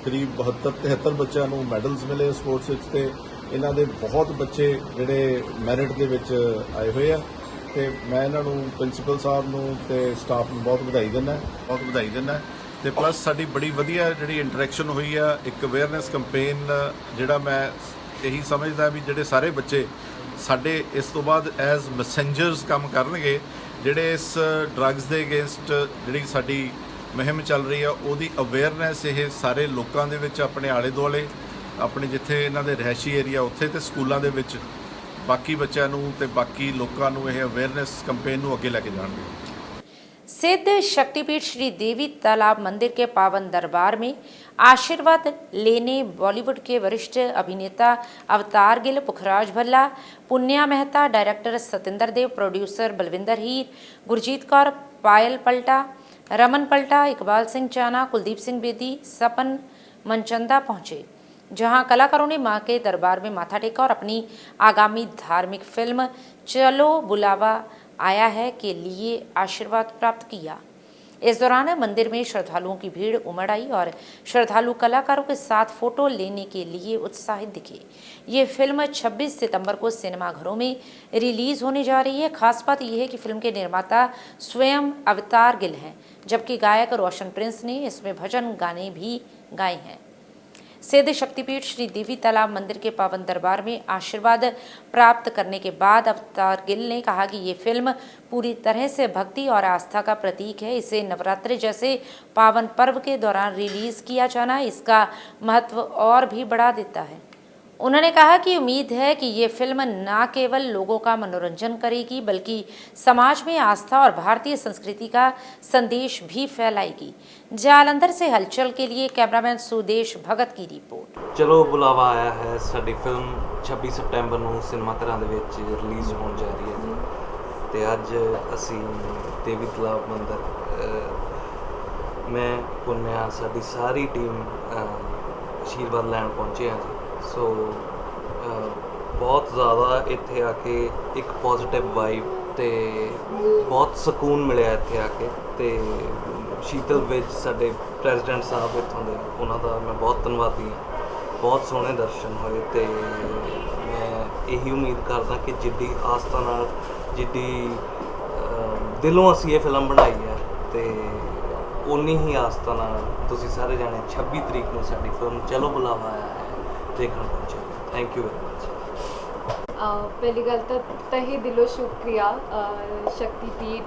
Speaker 20: ਕਰੀਬ 72-73 ਬੱਚਿਆਂ ਨੂੰ ਮੈਡਲਸ ਮਿਲੇ ਸਪੋਰਟਸ ਵਿੱਚ ਤੇ ਇਹਨਾਂ ਦੇ ਬਹੁਤ ਬੱਚੇ ਜਿਹੜੇ ਮੈਰਿਟ ਦੇ ਵਿੱਚ ਆਏ ਹੋਏ ਆ ਤੇ ਮੈਂ ਇਹਨਾਂ ਨੂੰ ਪ੍ਰਿੰਸੀਪਲ ਸਾਹਿਬ ਨੂੰ ਤੇ ਸਟਾਫ ਨੂੰ ਬਹੁਤ ਵਧਾਈ ਦਿੰਦਾ ਤੇ ਪਲੱਸ ਸਾਡੀ ਬੜੀ ਵਧੀਆ ਜਿਹੜੀ ਇੰਟਰੈਕਸ਼ਨ ਹੋਈ ਆ। ਇੱਕ ਅਵੇਅਰਨੈਸ ਕੰਪੇਨ ਜਿਹੜਾ ਮੈਂ ਇਹੀ ਸਮਝਦਾ ਵੀ ਜਿਹੜੇ ਸਾਰੇ ਬੱਚੇ ਸਾਡੇ ਇਸ ਤੋਂ ਬਾਅਦ ਐਜ਼ ਮੈਸੇਂਜਰਸ ਕੰਮ ਕਰਨਗੇ, ਜਿਹੜੇ ਇਸ ਡਰੱਗਸ ਦੇ ਅਗੇਂਸਟ ਜਿਹੜੀ ਸਾਡੀ ਮੁਹਿੰਮ ਚੱਲ ਰਹੀ ਆ ਉਹਦੀ ਅਵੇਅਰਨੈਸ ਇਹ ਸਾਰੇ ਲੋਕਾਂ ਦੇ ਵਿੱਚ, ਆਪਣੇ ਆਲੇ ਦੁਆਲੇ, ਆਪਣੇ ਜਿੱਥੇ ਇਹਨਾਂ ਦੇ ਰਿਹਾਇਸ਼ੀ ਏਰੀਆ ਉੱਥੇ ਤੇ ਸਕੂਲਾਂ ਦੇ ਵਿੱਚ ਬਾਕੀ ਬੱਚਿਆਂ ਨੂੰ ਤੇ ਬਾਕੀ ਲੋਕਾਂ ਨੂੰ ਇਹ ਅਵੇਅਰਨੈਸ ਕੰਪੇਨ ਨੂੰ ਅੱਗੇ ਲੈ ਕੇ ਜਾਣਗੇ।
Speaker 1: सिद्ध शक्तिपीठ श्री देवी तालाब मंदिर के पावन दरबार में आशीर्वाद लेने बॉलीवुड के वरिष्ठ अभिनेता अवतार गिल, पुखराज भल्ला, पुन्या मेहता, डायरेक्टर सतिंदर देव, प्रोड्यूसर बलविंदर हीर, गुरजीत कौर, पायल पलटा, रमन पलटा, इकबाल सिंह चाना, कुलदीप सिंह बेदी, सपन मनचंदा पहुंचे, जहां कलाकारों ने मां के दरबार में माथा टेका और अपनी आगामी धार्मिक फिल्म चलो बुलावा आया है के लिए आशीर्वाद प्राप्त किया। इस दौरान मंदिर में श्रद्धालुओं की भीड़ उमड़ आई और श्रद्धालु कलाकारों के साथ फोटो लेने के लिए उत्साहित दिखे। ये फिल्म 26 सितंबर को सिनेमाघरों में रिलीज होने जा रही है। खास बात यह है कि फिल्म के निर्माता स्वयं अवतार गिल हैं, जबकि गायक रोशन प्रिंस ने इसमें भजन गाने भी गाए हैं। सिद्ध शक्तिपीठ श्री देवी तालाब मंदिर के पावन दरबार में आशीर्वाद प्राप्त करने के बाद अवतार गिल ने कहा कि ये फिल्म पूरी तरह से भक्ति और आस्था का प्रतीक है। इसे नवरात्रि जैसे पावन पर्व के दौरान रिलीज किया जाना इसका महत्व और भी बढ़ा देता है। उन्होंने कहा कि उम्मीद है कि ये फिल्म न केवल लोगों का मनोरंजन करेगी बल्कि समाज में आस्था और भारतीय संस्कृति का संदेश भी फैलाएगी। जालंधर से हलचल के लिए कैमरामैन सुदेश भगत की रिपोर्ट।
Speaker 21: चलो बुलावा आया है, साडी फिल्म 26 सितंबर ਨੂੰ ਸਿਨੇਮਾਘਰਾਂ ਦੇ ਵਿੱਚ ਰਿਲੀਜ਼ ਹੋਣ ਜਾ ਰਹੀ ਹੈ ਜੀ ਤੇ ਅੱਜ ਅਸੀਂ ਦੇਵੀ ਤਲਾਬ ਮੰਦਰ ਮੈਂ ਪੁੰਨਿਆ ਸਾਡੀ ਸਾਰੀ ਟੀਮ ਆਸ਼ੀਰਵਾਦ ਲੈਣ ਪਹੁੰਚੇ ਹਾਂ ਜੀ। ਸੋ ਬਹੁਤ ਜ਼ਿਆਦਾ ਇੱਥੇ ਆ ਕੇ ਇੱਕ ਪੋਜ਼ਿਟਿਵ ਵਾਈਬ ਤੇ ਬਹੁਤ ਸਕੂਨ ਮਿਲਿਆ ਇੱਥੇ ਆ ਕੇ ਤੇ ਸ਼ੀਤਲ ਵਿੱਚ ਸਾਡੇ ਪ੍ਰੈਜ਼ੀਡੈਂਟ ਸਾਹਿਬ ਇੱਥੋਂ ਦੇ ਉਹਨਾਂ ਦਾ ਮੈਂ ਬਹੁਤ ਧੰਨਵਾਦੀ ਹਾਂ। ਬਹੁਤ ਸੋਹਣੇ ਦਰਸ਼ਨ ਹੋਏ ਤੇ ਮੈਂ ਇਹੀ ਉਮੀਦ ਕਰਦਾ ਕਿ ਜਿੱਡੀ ਆਸਥਾ ਨਾਲ ਜਿੱਡੀ ਦਿਲੋਂ ਅਸੀਂ ਇਹ ਫਿਲਮ ਬਣਾਈ ਹੈ ਤੇ ਉਨੀ ਹੀ ਆਸਥਾ ਨਾਲ ਤੁਸੀਂ ਸਾਰੇ ਜਾਣੇ 26 ਤਰੀਕ ਨੂੰ ਸਾਡੀ ਫਿਲਮ ਚਲੋ ਬੁਲਾਵਾ ਆਇਆ ਹੈ ਦੇਖਣ ਪਹੁੰਚੇ। Thank you very much.
Speaker 8: ਪਹਿਲੀ ਗੱਲ ਤਾਂ ਤਹਿ ਦਿਲੋਂ ਸ਼ੁਕਰੀਆ ਸ਼ਕਤੀਪੀਠ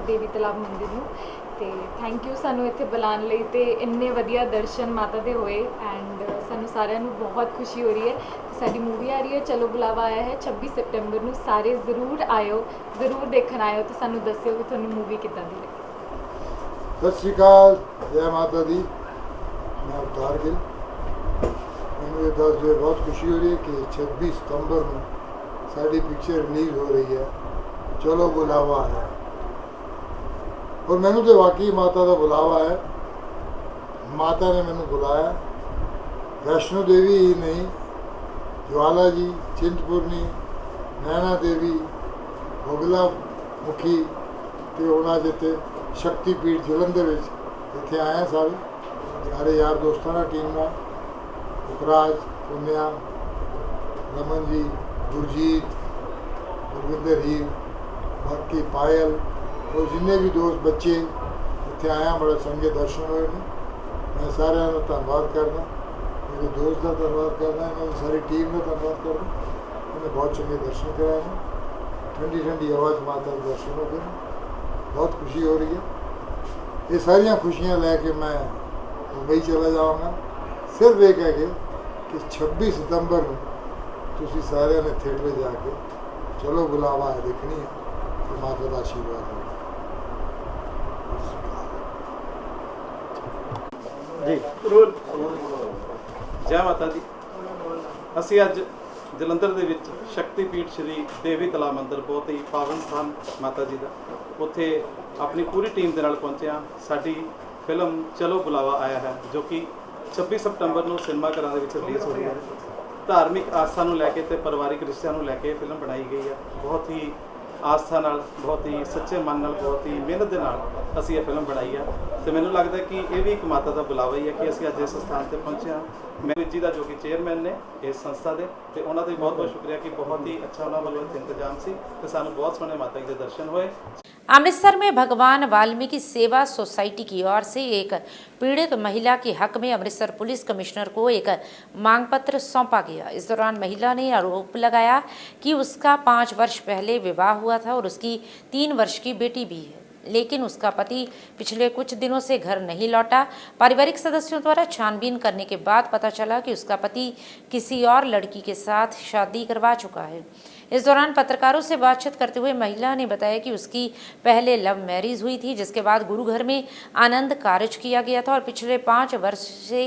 Speaker 8: ਦੇਵੀ ਤਲਾਬ ਮੰਦਿਰ ਨੂੰ ਤੇ ਥੈਂਕ ਯੂ ਸਾਨੂੰ ਇੱਥੇ ਬੁਲਾਉਣ ਲਈ ਤੇ ਇੰਨੇ ਵਧੀਆ ਦਰਸ਼ਨ ਮਾਤਾ ਦੇ ਹੋਏ ਐਂਡ ਸਾਨੂੰ ਸਾਰਿਆਂ ਨੂੰ ਬਹੁਤ ਖੁਸ਼ੀ ਹੋ ਰਹੀ ਹੈ। ਸਾਡੀ ਮੂਵੀ ਆ ਰਹੀ ਹੈ ਚਲੋ ਬੁਲਾਵਾ ਆਇਆ ਹੈ 26 ਸਤੰਬਰ ਨੂੰ। ਸਾਰੇ ਜ਼ਰੂਰ ਆਇਓ, ਜ਼ਰੂਰ ਦੇਖਣ ਆਇਓ ਤੇ ਸਾਨੂੰ ਦੱਸਿਓ ਕਿ ਤੁਹਾਨੂੰ ਮੂਵੀ ਕਿੱਦਾਂ ਦੀ ਲੱਗੀ।
Speaker 17: ਸਤਿ ਸ਼੍ਰੀ ਅਕਾਲ, ਜੈ ਮਾਤਾ ਦੀ। ਮੈਂ ਅਵਤਾਰ ਗਿੱਲ। ਮੈਨੂੰ ਇਹ ਦੱਸਦੇ ਬਹੁਤ ਖੁਸ਼ੀ ਹੋ ਰਹੀ ਹੈ ਕਿ 26 ਸਤੰਬਰ ਨੂੰ ਸਾਡੀ ਪਿਕਚਰ ਰਿਲੀਜ਼ ਹੋ ਰਹੀ ਹੈ ਚਲੋ ਬੁਲਾਵਾ ਹੈ ਔਰ ਮੈਨੂੰ ਤਾਂ ਵਾਕਈ ਮਾਤਾ ਦਾ ਬੁਲਾਵਾ ਹੈ। ਮਾਤਾ ਨੇ ਮੈਨੂੰ ਬੁਲਾਇਆ। ਵੈਸ਼ਨੋ ਦੇਵੀ ਹੀ ਨਹੀਂ, ਜਵਾਲਾ ਜੀ, ਚਿੰਤਪੁਰਨੀ, ਨੈਣਾ ਦੇਵੀ, ਬੁਗਲਾ ਮੁਖੀ ਤੇ ਉਹਨਾਂ ਜਿੱਥੇ ਸ਼ਕਤੀਪੀਠ ਜਲੰਧਰ ਵਿੱਚ ਇੱਥੇ ਆਏ ਸਾਰੇ ਯਾਰ ਦੋਸਤਾਂ ਨਾਲ ਟੀਮ ਨਾਲ पुखराज, पुन्या, रमन जी, गुरजीत, बलविंदर हीर, बाकी पायल और जिन्ने भी दोस्त बच्चे इतने आया बड़ा चंगे दर्शन हुए ने। मैं सारे का धन्यवाद करना, मेरे दोस्त का धन्यवाद करना, मेरी सारी टीम का धन्यवाद करना। उन्हें बहुत चंगे दर्शन कराए हैं। ठंडी ठंडी आवाज़ माता के दर्शन हो गए, बहुत खुशी हो रही है। ये सारिया खुशियाँ लैके मैं मुंबई चला जाऊँगा। सिर्फ एक है कि 26 सितंबर में तुसी सारे ने थिएटर जाके चलो बुलावा है देखनी है तो माता का आशीर्वाद
Speaker 3: जी।
Speaker 22: जय माता दी। ਅਸੀਂ ਅੱਜ ਜਲੰਧਰ ਦੇ ਵਿੱਚ ਸ਼ਕਤੀਪੀਠ ਸ਼੍ਰੀ ਦੇਵੀ ਤਲਾਬ ਮੰਦਿਰ ਬਹੁਤ ਹੀ ਪਾਵਨ ਸਥਾਨ ਮਾਤਾ ਜੀ ਦਾ ਉੱਥੇ ਆਪਣੀ ਪੂਰੀ ਟੀਮ ਦੇ ਨਾਲ ਪਹੁੰਚੇ ਹਾਂ। ਸਾਡੀ ਫਿਲਮ ਚਲੋ ਬੁਲਾਵਾ ਆਇਆ ਹੈ ਜੋ ਕਿ 26 ਸਤੰਬਰ ਨੂੰ ਸਿਨੇਮਾਘਰਾਂ ਦੇ ਵਿੱਚ ਰਿਲੀਜ਼ ਹੋ ਰਹੀ ਹੈ। ਧਾਰਮਿਕ ਆਸਥਾ ਨੂੰ ਲੈ ਕੇ ਤੇ ਪਰਿਵਾਰਿਕ ਰਿਸ਼ਤਿਆਂ ਨੂੰ ਲੈ ਕੇ ਫਿਲਮ ਬਣਾਈ ਗਈ ਹੈ। ਬਹੁਤ ਹੀ ਆਸਥਾ ਨਾਲ, ਬਹੁਤ ਹੀ ਸੱਚੇ ਮਨ ਨਾਲ, ਬਹੁਤ ਹੀ ਮਿਹਨਤ ਦੇ ਨਾਲ ਅਸੀਂ ਇਹ ਫਿਲਮ ਬਣਾਈ ਹੈ ਤੇ ਮੈਨੂੰ ਲੱਗਦਾ ਕਿ ਇਹ ਵੀ ਇੱਕ ਮਾਤਾ ਦਾ ਬੁਲਾਵਾ ਹੀ ਹੈ ਕਿ ਅਸੀਂ ਅੱਜ ਇਸ ਸਥਾਨ ਤੇ ਪਹੁੰਚੇ ਹਾਂ। ਮੈਂ ਜੀ ਦਾ ਜੋ ਕਿ ਚੇਅਰਮੈਨ ਨੇ ਇਸ ਸੰਸਥਾ ਦੇ ਤੇ ਉਹਨਾਂ ਦਾ ਬਹੁਤ ਬਹੁਤ ਸ਼ੁਕਰੀਆ ਕਿ ਬਹੁਤ ਹੀ ਅੱਛਾ ਉਹਨਾਂ ਵੱਲੋਂ ਇੰਤਜ਼ਾਮ ਸੀ ਤੇ ਸਾਨੂੰ ਬਹੁਤ ਸੋਹਣੇ ਮਾਤਾ ਜੀ ਦੇ ਦਰਸ਼ਨ ਹੋਏ।
Speaker 1: अमृतसर में भगवान वाल्मीकि सेवा सोसाइटी की ओर से एक पीड़ित महिला के हक में अमृतसर पुलिस कमिश्नर को एक मांग पत्र सौंपा गया। इस दौरान महिला ने आरोप लगाया कि उसका 5 वर्ष पहले विवाह हुआ था और उसकी 3 वर्ष की बेटी भी है, लेकिन उसका पति पिछले कुछ दिनों से घर नहीं लौटा। पारिवारिक सदस्यों द्वारा छानबीन करने के बाद पता चला कि उसका पति किसी और लड़की के साथ शादी करवा चुका है। इस दौरान पत्रकारों से बातचीत करते हुए महिला ने बताया कि उसकी पहले लव मैरिज हुई थी, जिसके बाद गुरु घर में आनंद कारज किया गया था और पिछले 5 वर्ष से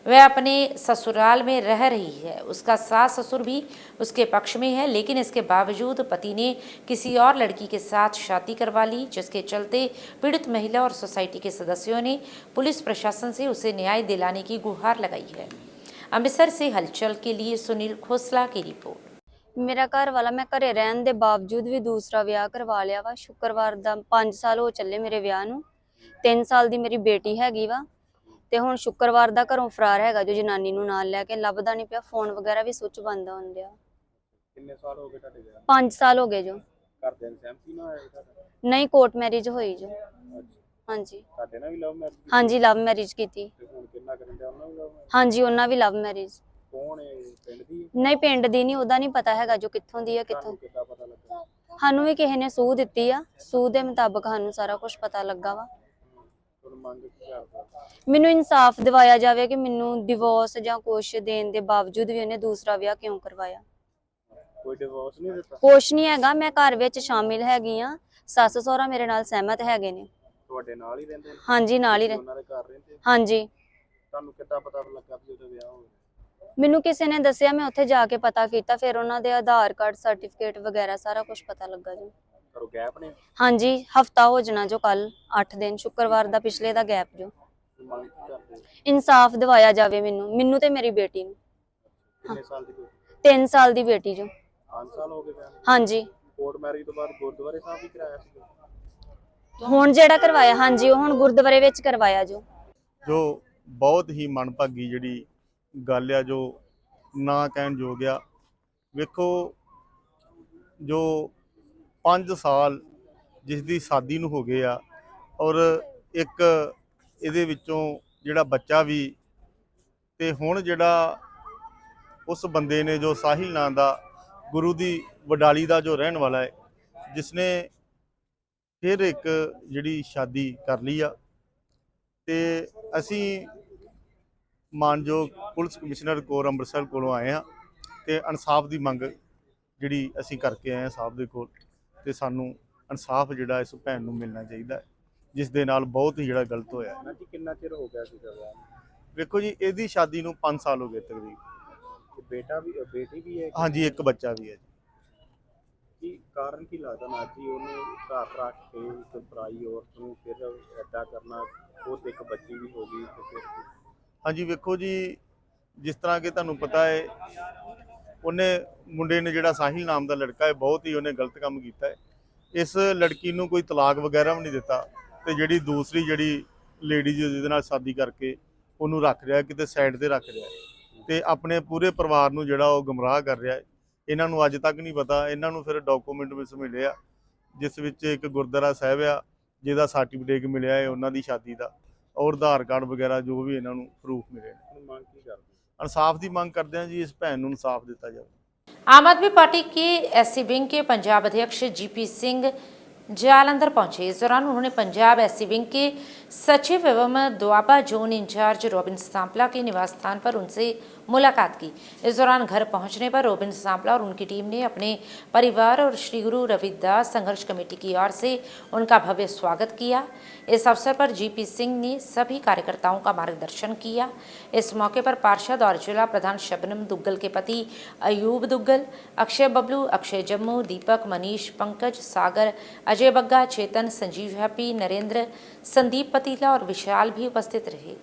Speaker 1: वह अपने ससुराल में रह रही है। उसका सास ससुर भी उसके पक्ष में है, लेकिन इसके बावजूद पति ने किसी और लड़की के साथ शादी करवा ली, जिसके चलते पीड़ित महिला और सोसाइटी के सदस्यों ने पुलिस प्रशासन से उसे न्याय दिलाने की गुहार लगाई है। अमृतसर से हलचल के लिए सुनील खोसला की रिपोर्ट।
Speaker 2: मेरा घर वाला मैं घरे रहन दे बावजूद भी दूसरा विआह करवा लिया वा। शुक्रवार दा 5 साल हो ਚੱਲੇ ਮੇਰੇ ਵਿਆਹ ਨੂੰ। 3 ਸਾਲ ਦੀ ਮੇਰੀ ਬੇਟੀ ਹੈਗੀ ਵਾ ਤੇ ਹੁਣ ਸ਼ੁੱਕਰਵਾਰ ਦਾ ਘਰੋਂ ਫਰਾਰ ਹੈਗਾ ਜੋ ਜਨਾਨੀ ਨੂੰ ਨਾਲ ਲੈ ਕੇ, ਲੱਭਦਾ ਨਹੀਂ ਪਿਆ। ਫੋਨ ਵਗੈਰਾ ਵੀ ਸੁੱਚ ਬੰਦ ਹੋਣ ਡਿਆ।
Speaker 3: ਕਿੰਨੇ ਸਾਲ ਹੋ ਗਏ ਤੁਹਾਡੇ ਵਿਆਹ?
Speaker 2: 5 ਸਾਲ ਹੋ ਗਏ ਜੋ।
Speaker 3: ਘਰਦਿਆਂ ਦੀ ਸਹਿਮਤੀ ਨਾਲ ਹੋਇਆ ਤੁਹਾਡਾ?
Speaker 2: ਨਹੀਂ, ਕੋਰਟ ਮੈਰਿਜ ਹੋਈ ਜੋ। ਹਾਂਜੀ।
Speaker 3: ਤੁਹਾਡੇ ਨਾਲ ਵੀ ਲਵ ਮੈਰਿਜ?
Speaker 2: ਹਾਂਜੀ, ਲਵ ਮੈਰਿਜ ਕੀਤੀ।
Speaker 3: ਤੇ ਹੁਣ ਕਿੰਨਾ ਕਰਨ ਦਿਆ ਉਹਨਾਂ ਵੀ ਲਵ ਮੈਰਿਜ?
Speaker 2: ਹਾਂਜੀ, ਉਹਨਾਂ ਵੀ ਲਵ ਮੈਰਿਜ।
Speaker 3: ਕੌਣ ਹੈ? ਪਿੰਡ ਦੀ?
Speaker 2: ਨਹੀਂ, ਪਿੰਡ ਦੀ ਨਹੀਂ, ਉਹਦਾ ਨਹੀਂ ਪਤਾ ਹੈਗਾ ਜੋ ਕਿੱਥੋਂ ਦੀ ਹੈ ਕਿੱਥੋਂ।
Speaker 3: ਕਿੱਦਾਂ ਪਤਾ ਲੱਗਾ?
Speaker 2: ਸਾਨੂੰ ਵੀ ਕਿਸੇ ਨੇ ਸੂਹ ਦਿੱਤੀ ਆ, ਸੂਹ ਦੇ ਮੁਤਾਬਕ ਸਾਨੂੰ ਸਾਰਾ ਕੁਝ ਪਤਾ ਲੱਗਾ ਵਾ। ਮੈਨੂੰ ਇਨਸਾਫ ਦਿਵਾਇਆ ਜਾਵੇ ਕਿ ਮੈਨੂੰ ਡਿਵੋਰਸ ਜਾਂ ਕੁਛ ਦੇਣ ਦੇ ਬਾਵਜੂਦ ਵੀ ਉਹਨੇ ਦੂਸਰਾ ਵਿਆਹ ਕਿਉਂ ਕਰਵਾਇਆ।
Speaker 3: ਕੋਈ ਡਿਵੋਰਸ ਨਹੀਂ ਦਿੱਤਾ?
Speaker 2: ਕੁਛ ਨਹੀਂ ਹੈਗਾ, ਮੈਂ ਘਰ ਵਿੱਚ ਸ਼ਾਮਿਲ ਹੈਗੀ ਆ। ਸੱਸ ਸਹੁਰਾ ਮੇਰੇ ਨਾਲ ਸਹਿਮਤ ਹੈਗੇ ਨੇ।
Speaker 3: ਤੁਹਾਡੇ ਨਾਲ ਹੀ ਰਹਿੰਦੇ ਨੇ?
Speaker 2: ਹਾਂਜੀ, ਨਾਲ ਹੀ
Speaker 3: ਉਹਨਾਂ ਦੇ ਘਰ ਰਹਿੰਦੇ?
Speaker 2: ਹਾਂਜੀ।
Speaker 3: ਤੁਹਾਨੂੰ ਕਿੱਦਾਂ ਪਤਾ ਲੱਗਾ ਕਿ ਉਹਦਾ ਵਿਆਹ ਹੋ ਗਿਆ?
Speaker 2: ਮੈਨੂੰ ਕਿਸੇ ਨੇ ਦੱਸਿਆ, ਮੈਂ ਉੱਥੇ ਜਾ ਕੇ ਪਤਾ ਕੀਤਾ, ਫਿਰ ਉਹਨਾਂ ਦੇ ਆਧਾਰ ਕਾਰਡ ਸਰਟੀਫਿਕੇਟ ਵਗੈਰਾ ਸਾਰਾ ਕੁਝ ਪਤਾ ਲੱਗਾ ਜੀ।
Speaker 3: ਕਰੋ ਗੈਪ ਨੇ?
Speaker 2: ਹਾਂਜੀ, ਹਫਤਾ ਹੋ ਜਾਣਾ ਜੋ, ਕੱਲ 8 ਦਿਨ, ਸ਼ੁੱਕਰਵਾਰ ਦਾ ਪਿਛਲੇ ਦਾ ਗੈਪ ਜੋ।
Speaker 3: ਮੰਗ ਕੀ ਕਰਦੇ?
Speaker 2: ਇਨਸਾਫ ਦਿਵਾਇਆ ਜਾਵੇ ਮੈਨੂੰ ਤੇ ਮੇਰੀ ਬੇਟੀ ਨੂੰ।
Speaker 3: ਕਿੰਨੇ ਸਾਲ ਦੀ ਬੇਟੀ?
Speaker 2: 3 ਸਾਲ ਦੀ ਬੇਟੀ ਜੋ।
Speaker 3: 5 ਸਾਲ ਹੋ ਗਏ ਵਿਆਹ ਨੂੰ?
Speaker 2: ਹਾਂਜੀ।
Speaker 3: ਕੋਰਟ ਮੈਰਿਜ ਤੋਂ ਬਾਅਦ ਗੁਰਦੁਆਰੇ ਸਾਹਿਬ ਵੀ ਕਰਾਇਆ ਸੀ?
Speaker 2: ਹੁਣ ਜਿਹੜਾ ਕਰਵਾਇਆ, ਹਾਂਜੀ, ਉਹ ਹੁਣ ਗੁਰਦੁਆਰੇ ਵਿੱਚ ਕਰਵਾਇਆ ਜੋ
Speaker 5: ਬਹੁਤ ਹੀ ਮਨਭਾਗੀ ਜਿਹੜੀ ਗੱਲ ਆ, ਜੋ ਨਾ ਕਹਿਣ ਯੋਗ ਆ। ਵੇਖੋ, ਜੋ 5 ਸਾਲ ਜਿਸ ਦੀ ਸ਼ਾਦੀ ਨੂੰ ਹੋ ਗਏ ਆ, ਔਰ ਇੱਕ ਇਹਦੇ ਵਿੱਚੋਂ ਜਿਹੜਾ ਬੱਚਾ ਵੀ, ਤੇ ਹੁਣ ਜਿਹੜਾ ਉਸ ਬੰਦੇ ਨੇ ਜੋ ਸਾਹਿਲ ਨਾਂ ਦਾ ਗੁਰੂ ਦੀ ਵਡਾਲੀ ਦਾ ਜੋ ਰਹਿਣ ਵਾਲਾ ਹੈ, ਜਿਸਨੇ ਫਿਰ ਇੱਕ ਜਿਹੜੀ ਸ਼ਾਦੀ ਕਰ ਲਈ ਆ। ਤੇ ਅਸੀਂ ਮਾਨਯੋਗ ਪੁਲਿਸ ਕਮਿਸ਼ਨਰ ਕੋਰ ਅੰਮ੍ਰਿਤਸਰ ਕੋਲੋਂ ਆਏ ਹਾਂ ਤੇ ਇਨਸਾਫ ਦੀ ਮੰਗ ਜਿਹੜੀ ਅਸੀਂ ਕਰਕੇ ਆਏ ਹਾਂ ਸਾਹਿਬ ਦੇ ਕੋਲ, ਤੇ ਸਾਨੂੰ ਇਨਸਾਫ ਜਿਹੜਾ ਇਸ ਭੈਣ ਨੂੰ ਮਿਲਣਾ ਚਾਹੀਦਾ, ਜਿਸ ਦੇ ਨਾਲ ਬਹੁਤ ਹੀ ਜਿਹੜਾ ਗਲਤ ਹੋਇਆ।
Speaker 3: ਨਾ ਜੀ, ਕਿੰਨਾ ਚਿਰ ਹੋ ਗਿਆ ਸੀ ਵਿਆਹ?
Speaker 5: ਵੇਖੋ ਜੀ, ਇਹਦੀ ਸ਼ਾਦੀ ਨੂੰ 5 ਸਾਲ ਹੋ ਗਏ ਤਕਰੀਬਨ।
Speaker 3: ਬੇਟਾ ਵੀ, ਬੇਟੀ ਵੀ ਹੈ?
Speaker 5: ਹਾਂਜੀ, ਇੱਕ ਬੱਚਾ ਵੀ ਹੈ ਜੀ।
Speaker 3: ਕੀ ਕਾਰਨ ਕੀ ਲੱਗਦਾ ਨਾ ਜੀ ਉਹਨੂੰ ਘਰ ਰੱਖ ਕੇ ਇੱਕ ਪਰਾਈ ਔਰਤ ਨੂੰ ਫਿਰ ਏਦਾਂ ਕਰਨਾ? ਉਹ ਤੇ ਇੱਕ ਬੱਚੀ ਵੀ ਹੋ ਗਈ ਤੇ ਫਿਰ?
Speaker 5: ਹਾਂਜੀ, ਵੇਖੋ ਜੀ, ਜਿਸ ਤਰ੍ਹਾਂ ਕਿ ਤੁਹਾਨੂੰ ਪਤਾ ਹੈ, ਉਹਨੇ ਮੁੰਡੇ ਨੇ ਜਿਹੜਾ ਸਾਹਿਲ ਨਾਮ ਦਾ ਲੜਕਾ ਹੈ, ਬਹੁਤ ਹੀ ਉਹਨੇ ਗਲਤ ਕੰਮ ਕੀਤਾ ਹੈ। ਇਸ ਲੜਕੀ ਨੂੰ ਕੋਈ ਤਲਾਕ ਵਗੈਰਾ ਵੀ ਨਹੀਂ ਦਿੱਤਾ, ਤੇ ਜਿਹੜੀ ਦੂਸਰੀ ਜਿਹੜੀ ਲੇਡੀ ਜਿਹਦੇ ਨਾਲ ਸ਼ਾਦੀ ਕਰਕੇ ਉਹਨੂੰ ਰੱਖ ਰਿਹਾ, ਕਿਤੇ ਸਾਈਡ ਤੇ ਰੱਖ ਰਿਹਾ, ਤੇ ਆਪਣੇ ਪੂਰੇ ਪਰਿਵਾਰ ਨੂੰ ਜਿਹੜਾ ਉਹ ਗੁੰਮਰਾਹ ਕਰ ਰਿਹਾ ਹੈ। ਇਹਨਾਂ ਨੂੰ ਅੱਜ ਤੱਕ ਨਹੀਂ ਪਤਾ। ਇਹਨਾਂ ਨੂੰ ਫਿਰ ਡਾਕੂਮੈਂਟ ਵਿੱਚ ਮਿਲਿਆ, ਜਿਸ ਵਿੱਚ ਇੱਕ ਗੁਰਦੁਆਰਾ ਸਾਹਿਬ ਆ ਜਿਹਦਾ ਸਰਟੀਫਿਕੇਟ ਮਿਲਿਆ ਹੈ ਉਹਨਾਂ ਦੀ ਸ਼ਾਦੀ ਦਾ, ਔਰ ਆਧਾਰ ਕਾਰਡ ਵਗੈਰਾ ਜੋ ਵੀ ਇਹਨਾਂ ਨੂੰ ਪ੍ਰੂਫ ਮਿਲੇ।
Speaker 3: ਮੰਗ ਕੀ ਕਰਦੇ?
Speaker 5: इंसाफ की मांग करते हैं जी, इस भैन नूं इंसाफ दिता जाए।
Speaker 1: आम आदमी पार्टी के एससी विंग के पंजाब अध्यक्ष जीपी सिंह जालंधर पहुंचे। इस दौरान उन्होंने पंजाब एससी विंग के सचिव एवं Doaba zone in charge Robin Sampla के निवास स्थान पर उनसे मुलाकात की। इस दौरान घर पहुंचने पर रॉबिन सांपला और उनकी टीम ने अपने परिवार और श्री गुरु रविदास संघर्ष कमेटी की ओर से उनका भव्य स्वागत किया। इस अवसर पर जीपी सिंह ने सभी कार्यकर्ताओं का मार्गदर्शन किया। इस मौके पर पार्षद और जिला प्रधान शबनम दुग्गल के पति अयूब दुग्गल, अक्षय बबलू, अक्षय जम्मू, दीपक, मनीष, पंकज, सागर, अजय बग्गा, चेतन, संजीव हैप्पी, नरेंद्र, संदीप पतीला और विशाल भी उपस्थित रहे।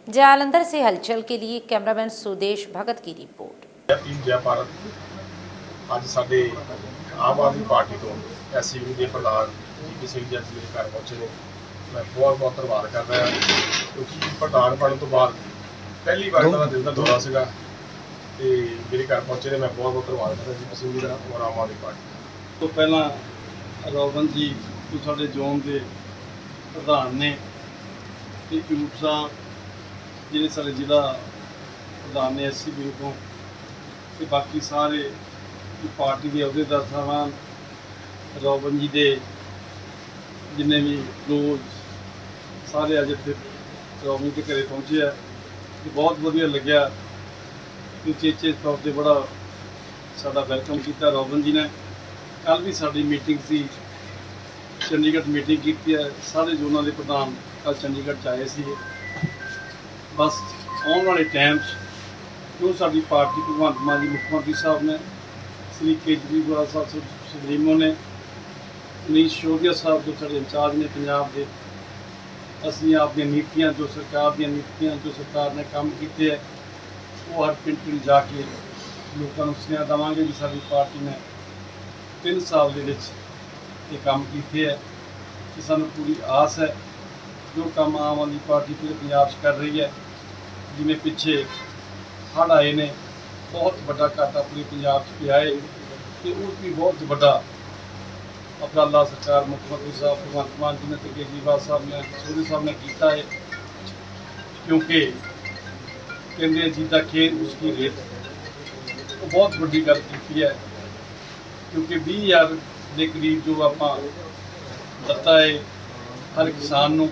Speaker 1: जालंधर से हलचल के लिए कैमरामैन सुदेश भगत की रिपोर्ट।
Speaker 7: टीम जय भारत ਅੱਜ ਸਾਡੇ ਆਮ ਆਦਮੀ ਪਾਰਟੀ ਤੋਂ ਐਸਸੀ ਵਿੰਗ ਦੇ ਪ੍ਰਧਾਨ ਜੀਪੀ ਸਿੰਘ ਜੀ ਮੇਰੇ ਘਰ ਪਹੁੰਚੇ ਨੇ। ਮੈਂ ਬਹੁਤ ਧੰਨਵਾਦ ਕਰਦਾ ਹਾਂ, ਕਿਉਂਕਿ ਪ੍ਰਧਾਨ ਬਣਨ ਤੋਂ ਬਾਅਦ ਪਹਿਲੀ ਵਾਰ ਇਹਨਾਂ ਦਾ ਦਿਲ ਦਾ ਦੌਰਾ ਸੀਗਾ ਤੇ ਮੇਰੇ ਘਰ ਪਹੁੰਚੇ ਨੇ। ਮੈਂ ਬਹੁਤ ਧੰਨਵਾਦ ਕਰਦਾ ਜੀਪੀ ਸਿੰਘ ਜੀ ਦਾ ਔਰ ਆਮ ਆਦਮੀ ਪਾਰਟੀ
Speaker 22: ਤੋਂ। ਪਹਿਲਾਂ ਰੋਬਨ ਜੀ ਜੋ ਸਾਡੇ ਜ਼ੋਨ ਦੇ ਪ੍ਰਧਾਨ ਨੇ, ਤੇ ਅਯੂਬ ਸਾਹਿਬ ਜਿਹੜੇ ਸਾਡੇ ਜ਼ਿਲ੍ਹਾ ਪ੍ਰਧਾਨ ਨੇ ਐਸਸੀ ਵਿੰਗ ਤੋਂ, ਤੇ ਬਾਕੀ ਸਾਰੇ ਪਾਰਟੀ ਦੇ ਅਹੁਦੇਦਾਰ ਸਾਹਿਬਾਨ, ਰੋਬਨ ਜੀ ਦੇ ਜਿੰਨੇ ਵੀ ਲੋਕ ਸਾਰੇ ਅੱਜ ਇੱਥੇ ਰੋਬਨ ਦੇ ਘਰੇ ਪਹੁੰਚੇ ਆ। ਤੇ ਬਹੁਤ ਵਧੀਆ ਲੱਗਿਆ ਕਿ ਚੇਚੇ ਤੌਰ 'ਤੇ ਬੜਾ
Speaker 6: ਸਾਡਾ ਵੈਲਕਮ ਕੀਤਾ ਰੋਬਨ ਜੀ ਨੇ। ਕੱਲ੍ਹ ਵੀ ਸਾਡੀ ਮੀਟਿੰਗ ਸੀ, ਚੰਡੀਗੜ੍ਹ ਮੀਟਿੰਗ ਕੀਤੀ ਹੈ। ਸਾਰੇ ਜ਼ੋਨਾਂ ਦੇ ਪ੍ਰਧਾਨ ਕੱਲ੍ਹ ਚੰਡੀਗੜ੍ਹ 'ਚ ਆਏ ਸੀ। ਬਸ ਆਉਣ ਵਾਲੇ ਟਾਈਮ 'ਚ ਜੋ ਸਾਡੀ ਪਾਰਟੀ ਭਗਵੰਤ ਮਾਨ ਜੀ ਮੁੱਖ ਮੰਤਰੀ ਸਾਹਿਬ ਨੇ, ਸ੍ਰੀ ਕੇਜਰੀਵਾਲ ਸਾਹਿਬ ਸੁਪਰੀਮੋ ਨੇ, ਮਨੀਸ਼ ਸਿਸੋਦੀਆ ਸਾਹਿਬ ਜੋ ਸਾਡੇ ਇੰਚਾਰਜ ਨੇ ਪੰਜਾਬ ਦੇ, ਅਸੀਂ ਆਪਣੀਆਂ ਨੀਤੀਆਂ ਜੋ ਸਰਕਾਰ ਦੀਆਂ ਨੀਤੀਆਂ ਜੋ ਸਰਕਾਰ ਨੇ ਕੰਮ ਕੀਤੇ ਹੈ ਉਹ ਹਰ ਪਿੰਡ ਪਿੰਡ ਜਾ ਕੇ ਲੋਕਾਂ ਨੂੰ ਸੁਨੇਹਾ ਦੇਵਾਂਗੇ ਵੀ ਸਾਡੀ ਪਾਰਟੀ ਨੇ 3 ਸਾਲ ਦੇ ਵਿੱਚ ਇਹ ਕੰਮ ਕੀਤੇ ਹੈ। ਕਿ ਸਾਨੂੰ ਪੂਰੀ ਆਸ ਹੈ ਜੋ ਕੰਮ ਆਮ ਆਦਮੀ ਪਾਰਟੀ ਪੂਰੇ ਪੰਜਾਬ 'ਚ ਕਰ ਰਹੀ ਹੈ। ਜਿਵੇਂ ਪਿੱਛੇ ਹੜ੍ਹ ਆਏ ਨੇ, ਬਹੁਤ ਵੱਡਾ ਘਾਟਾ ਪੂਰੇ ਪੰਜਾਬ 'ਚ ਪਿਆ ਹੈ ਅਤੇ ਉਹ ਵੀ ਬਹੁਤ ਵੱਡਾ ਉਪਰਾਲਾ ਸਰਕਾਰ ਮੁੱਖ ਮੰਤਰੀ ਸਾਹਿਬ ਭਗਵੰਤ ਮਾਨ ਜੀ ਨੇ ਅਤੇ ਕੇਜਰੀਵਾਲ ਸਾਹਿਬ ਨੇ, ਸਿਸੋਦੀਆ ਸਾਹਿਬ ਨੇ ਕੀਤਾ ਹੈ। ਕਿਉਂਕਿ ਕਹਿੰਦੇ ਜਿੱਦਾਂ ਖੇਤ ਉਸकी ਰੇਤ, ਉਹ ਬਹੁਤ ਵੱਡੀ ਗੱਲ ਕੀਤੀ ਹੈ। ਕਿਉਂਕਿ 20,000 ਦੇ ਕਰੀਬ ਜੋ ਆਪਾਂ ਦਿੱਤਾ ਹੈ ਹਰ ਕਿਸਾਨ ਨੂੰ,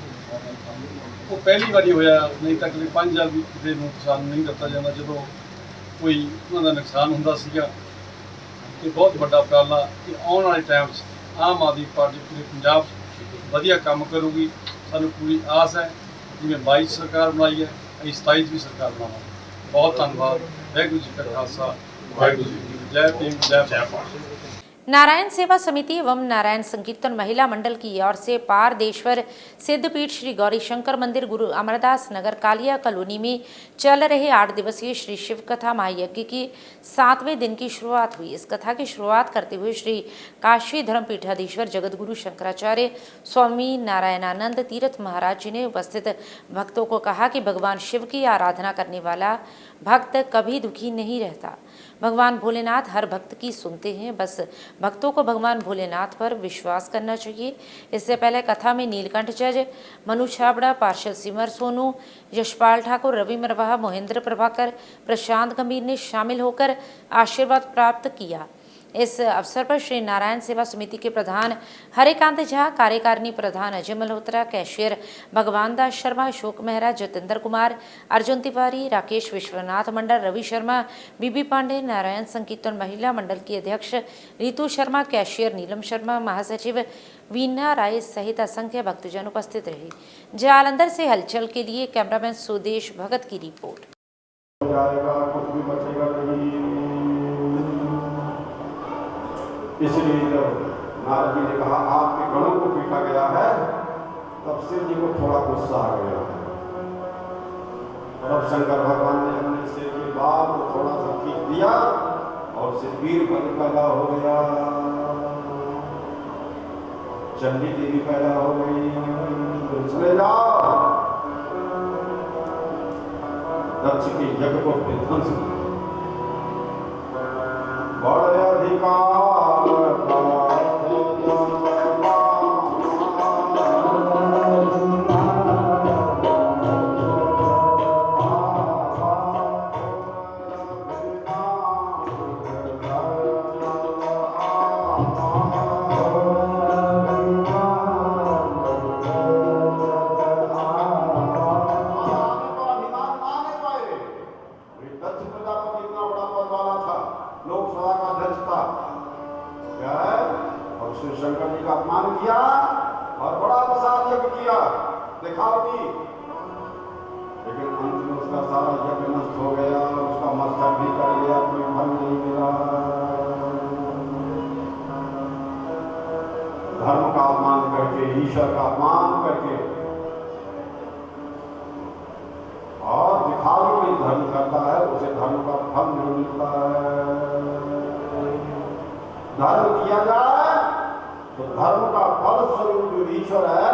Speaker 6: ਉਹ ਪਹਿਲੀ ਵਾਰੀ ਹੋਇਆ, ਨਹੀਂ ਤਾਂ ਕਦੇ 5,000 ਵੀ ਕਿਸੇ ਨੂੰ ਕਿਸਾਨ ਨੂੰ ਨਹੀਂ ਦਿੱਤਾ ਜਾਂਦਾ ਜਦੋਂ ਕੋਈ ਉਹਨਾਂ ਦਾ ਨੁਕਸਾਨ ਹੁੰਦਾ ਸੀਗਾ। ਇਹ ਬਹੁਤ ਵੱਡਾ ਉਪਰਾਲਾ ਕਿ ਆਉਣ ਵਾਲੇ ਟਾਈਮ 'ਚ ਆਮ ਆਦਮੀ ਪਾਰਟੀ ਪੂਰੇ ਪੰਜਾਬ 'ਚ ਵਧੀਆ ਕੰਮ ਕਰੂਗੀ। ਸਾਨੂੰ ਪੂਰੀ ਆਸ ਹੈ, ਜਿਵੇਂ 22 ਸਰਕਾਰ ਬਣਾਈ ਹੈ ਅਸੀਂ 27 ਵੀ ਸਰਕਾਰ ਬਣਾਵਾਂਗੇ। ਬਹੁਤ ਧੰਨਵਾਦ। ਵਾਹਿਗੁਰੂ जी का खालसा, वाहिगुरू जी की जय भीम, जय भारत।
Speaker 1: नारायण सेवा समिति एवं नारायण संकीर्तन महिला मंडल की ओर से पारदेश्वर सिद्धपीठ श्री गौरीशंकर मंदिर गुरु अमरदास नगर कालिया कॉलोनी में चल रहे 8 दिवसीय श्री शिव कथा महायज्ञ की 7वें दिन की शुरुआत हुई। इस कथा की शुरुआत करते हुए श्री काशी धर्मपीठाधीश्वर जगतगुरु शंकराचार्य स्वामी नारायणानंद तीर्थ महाराज जी ने उपस्थित भक्तों को कहा कि भगवान शिव की आराधना करने वाला भक्त कभी दुखी नहीं रहता। भगवान भोलेनाथ हर भक्त की सुनते हैं, बस भक्तों को भगवान भोलेनाथ पर विश्वास करना चाहिए। इससे पहले कथा में नीलकंठ जज, मनु छाबड़ा, पार्षद सिमर सोनू, यशपाल ठाकुर, रवि मरवाहा, मोहेंद्र प्रभाकर, प्रशांत गंभीर ने शामिल होकर आशीर्वाद प्राप्त किया। इस अवसर पर श्री नारायण सेवा समिति के प्रधान हरिकांत झा, कार्यकारिणी प्रधान अजय मल्होत्रा, कैशियर भगवान दास शर्मा, अशोक मेहरा, जतेंद्र कुमार, अर्जुन तिवारी, राकेश विश्वनाथ मंडल, रवि शर्मा, बीबी पांडे, नारायण संकीर्तन महिला मंडल की अध्यक्ष रितु शर्मा, कैशियर नीलम शर्मा, महासचिव वीना राय सहित असंख्य भक्तजन उपस्थित रहे। जालंधर से हलचल के लिए कैमरामैन सुदेश भगत की रिपोर्ट।
Speaker 9: इसलिए जब नारद जी ने कहा आपके गणों को पीटा गया है, तब शिव जी को थोड़ा गुस्सा आ गया। तब शंकर भगवान ने अपने सिर के बाल को थोड़ा सा खींच दिया और सिद्धवीर बलि पैदा हो गया, चंडी देवी पैदा हो गई। चले जाओ दक्ष के यज्ञ को विध्वंस किया। बड़े अधिकार शंकर जी का अपमान किया और बड़ा प्रसाद यज्ञ किया दिखावटी, लेकिन अंत में उसका सारा यज्ञ नष्ट हो गया, उसका मस्तक भी कर गया, कोई फल नहीं मिला। धर्म का अपमान करके, ईश्वर का अपमान करके और दिखावटी कोई धर्म करता है उसे धर्म का फल नहीं मिलता है। धर्म किया जाए तो धर्म का फल स्वरूप जो ईश्वर है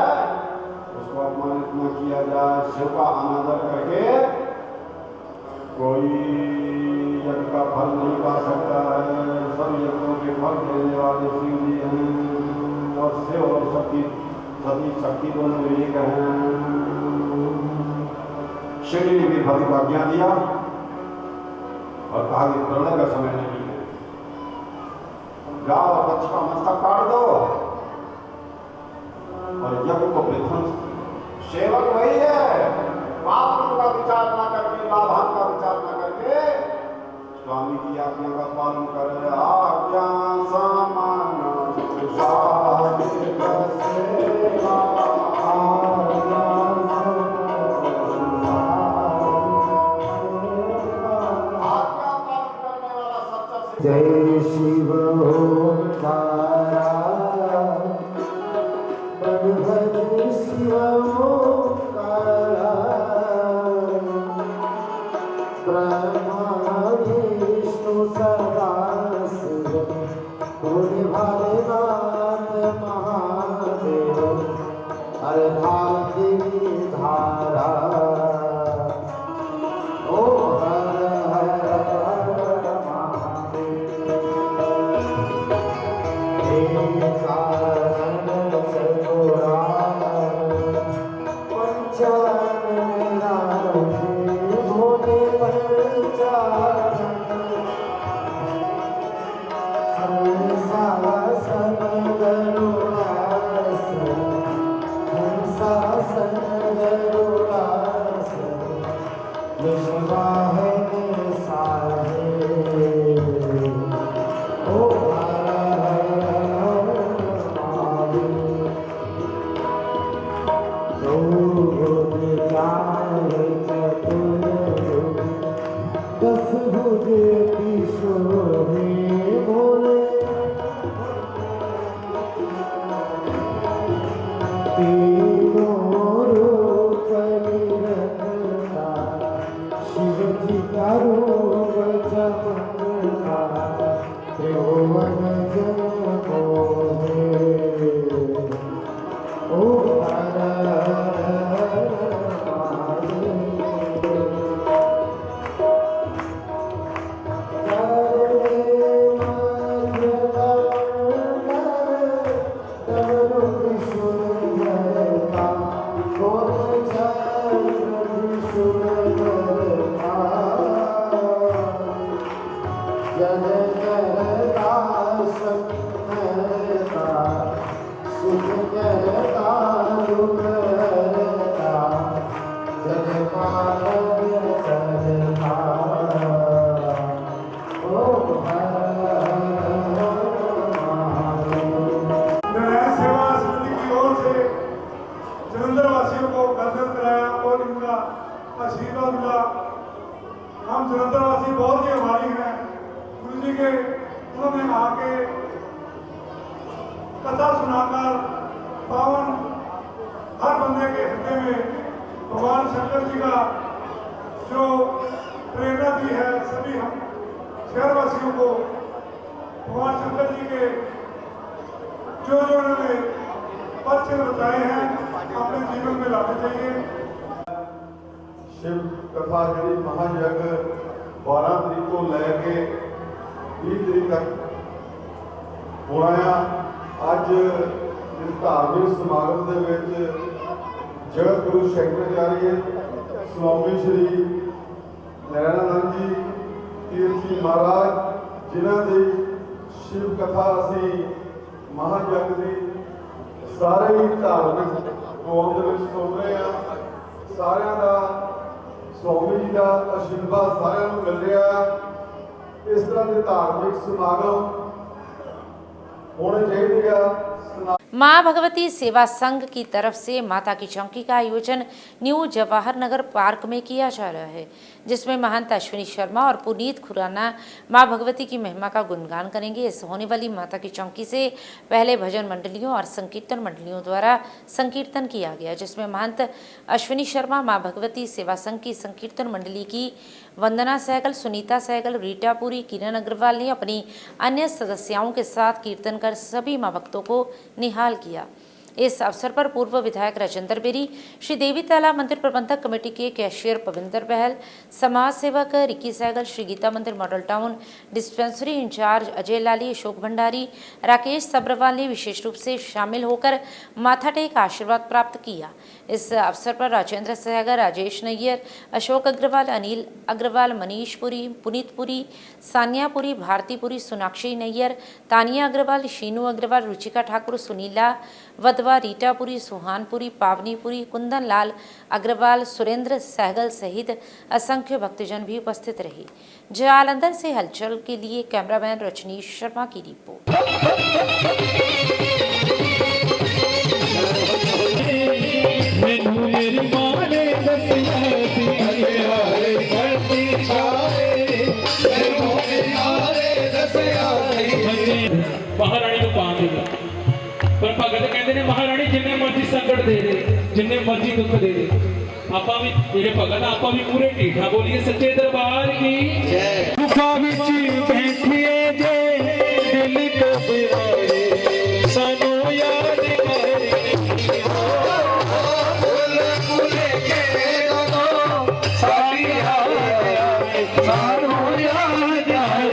Speaker 9: उसको अपमानित न किया जाए। शिव का अनादर करके कोई यज्ञ का फल नहीं पा सकता है। सब यज्ञों के फल देने वाले शिव जी हैं और शिव और शक्ति सती शक्ति दोनों एक हैं। शिव जी ने भी भक्ति को आज्ञा दिया और कहा कि प्रलय का समय नहीं है, जाओ दक्ष का मस्तक काट दो और यज्ञ को विध्वंस। सेवक वही है, पाप का विचार न करके, लाभांत का विचार न करके स्वामी की आज्ञा का पालन कर आज्ञा सामान जय शिव ओंकारा भज शिव ओंकारा ब्रह्मा विष्णु सदा शिव गुरु भगवान महादेव हर भाग्य धारा ओ हर हर आशीर्वाद मिला। हम जलंधर वासी बहुत ही आभारी हैं गुरु जी के। उन्होंने आके कथा सुनाकर पावन हर बंदे के हृदय में भगवान शंकर जी का जो प्रेरणा दी है सभी हम शहरवासियों को भगवान शंकर जी के जो उन्होंने पथ बताए हैं अपने जीवन में लाने चाहिए।
Speaker 10: शिव कथा जी महायज्ञ 12 तरीक को लैके 20 तरीक तक होना है। अज इस धार्मिक समागम के जगत गुरु शंकराचार्य स्वामी श्री नैनानंद जी तीर्थ जी महाराज जिन्हों की शिव कथा असी महायज्ञ की सारे ही धार्मिक कौम के सुन रहे हैं। सारिਆਂ ਦਾ स्वामी जी का आशीर्वाद सारिਆਂ ਨੂੰ मिल रहा है। इस तरह के धार्मिक समागम होने चाहिए।
Speaker 1: माँ भगवती सेवा संघ की तरफ से माता की चौकी का आयोजन न्यू जवाहर नगर पार्क में किया जा रहा है, जिसमें महंत अश्विनी शर्मा और पुनीत खुराना माँ भगवती की महिमा का गुणगान करेंगे। इस होने वाली माता की चौकी से पहले भजन मंडलियों और संकीर्तन मंडलियों द्वारा संकीर्तन किया गया, जिसमें महंत अश्विनी शर्मा माँ भगवती सेवा संघ की संकीर्तन मंडली की वंदना सहगल, सुनीता सहगल, रीटा पुरी, किरण अग्रवाल ने अपनी अन्य सदस्यों के साथ कीर्तन कर सभी माँ भक्तों को निहाल किया। इस अवसर पर पूर्व विधायक राजेंद्र बेरी, श्री देवी तालाब मंदिर प्रबंधक कमेटी के कैशियर पविंदर बहल, समाज सेवक Ricky Sehgal, Shri Geeta Mandir model town dispensary in charge Ajay Lali, Ashok Bhandari, Rakesh Sabharwal ने विशेष रूप से शामिल होकर माथा टेक आशीर्वाद प्राप्त किया। इस अवसर पर राजेंद्र सहगल, राजेश नैयर, अशोक अग्रवाल, अनिल अग्रवाल, मनीष पुरी, पुनीत पुरी, सानिया पुरी, भारती पुरी, सोनाक्षी नैयर, तानिया अग्रवाल, शीनू अग्रवाल, रुचिका ठाकुर, सुनीला वधवा रीटापुरी, सुहानपुरी, पावनीपुरी, कुंदन लाल अग्रवाल, सुरेंद्र सहगल सहित असंख्य भक्तजन भी उपस्थित रहे। जालंधर से हलचल के लिए कैमरामैन रजनीश शर्मा की रिपोर्ट।
Speaker 4: महाराणी को पान दे पर भगत कहते ने महाराणी जिन्ने मर्जी संकट दे दे, जिन्ने मर्जी दुख दे दे, आपा भी तेरे भगत आपा भी पूरे ढीठा बोलिए सच्चे दरबार की जय। गुफा विच बैठिए जे दिल को बिवारे सानू याद करे भूल भूल के गो साडी याद आए सानू याद आए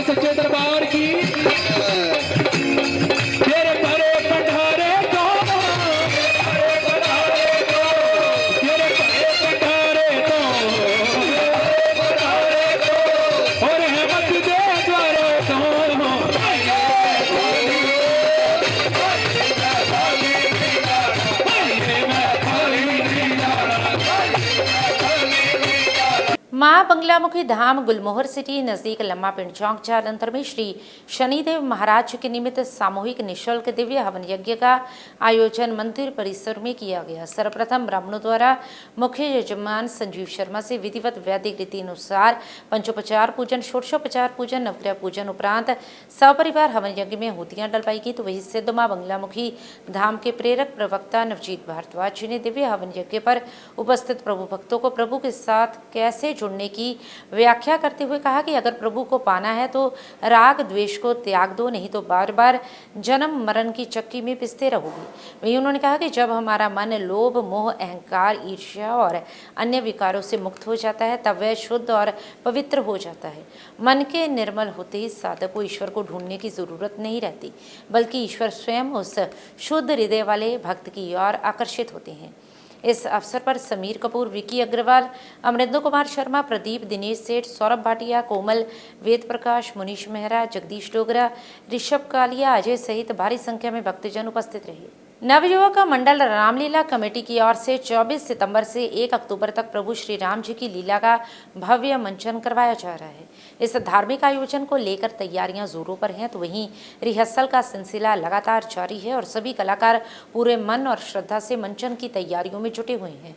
Speaker 4: सच्चे दरबार की तेरे भरे भंडारे को तेरे भरे भंडारे को और रहमत दे द्वारे को
Speaker 1: मां बंगलामुखी धाम गुलमोहर सिटी नजदीक लम्मा पिंड चौक जालंधर में श्री शनिदेव महाराज के निमित्त सामूहिक निःशुल्क दिव्य हवन यज्ञ का आयोजन मंदिर परिसर में किया गया। सर्वप्रथम ब्राह्मणों द्वारा मुख्य यजमान संजीव शर्मा से विधिवत वैदिक रीति अनुसार पंचोपचार पूजन, षोडशोपचार पूजन, नवग्रह पूजन उपरांत सपरिवार हवन यज्ञ में होतियां डलवाई गई। तो वही सिद्ध मां बंगलामुखी धाम के प्रेरक प्रवक्ता नवजीत भारद्वाज जी ने दिव्य हवन यज्ञ पर उपस्थित प्रभु भक्तों को प्रभु के साथ कैसे जुड़ने की व्याख्या करते हुए कहा कि अगर प्रभु को पाना है तो राग द्वेष को त्याग दो, नहीं तो बार बार जन्म मरण की चक्की में पिसते रहोगे। वहीं उन्होंने कहा कि जब हमारा मन लोभ, मोह, अहंकार, ईर्ष्या और अन्य विकारों से मुक्त हो जाता है तब वह शुद्ध और पवित्र हो जाता है। मन के निर्मल होते ही साधक को ईश्वर को ढूंढने की जरूरत नहीं रहती, बल्कि ईश्वर स्वयं उस शुद्ध हृदय वाले भक्त की ओर आकर्षित होते हैं। इस अवसर पर समीर कपूर, विकी अग्रवाल, अमरिंदर कुमार शर्मा, प्रदीप, दिनेश सेठ, सौरभ भाटिया, कोमल, वेद प्रकाश, मुनीश मेहरा, जगदीश डोगरा, ऋषभ कालिया, अजय सहित भारी संख्या में भक्तजन उपस्थित रहे। नवयुवक मंडल रामलीला कमेटी की ओर से 24 सितंबर से 1 अक्टूबर तक प्रभु श्री राम जी की लीला का भव्य मंचन करवाया जा रहा है। इस धार्मिक आयोजन को लेकर तैयारियां जोरों पर हैं, तो वहीं रिहर्सल का सिलसिला लगातार जारी है और सभी कलाकार पूरे मन और श्रद्धा से मंचन की तैयारियों में जुटे हुए हैं।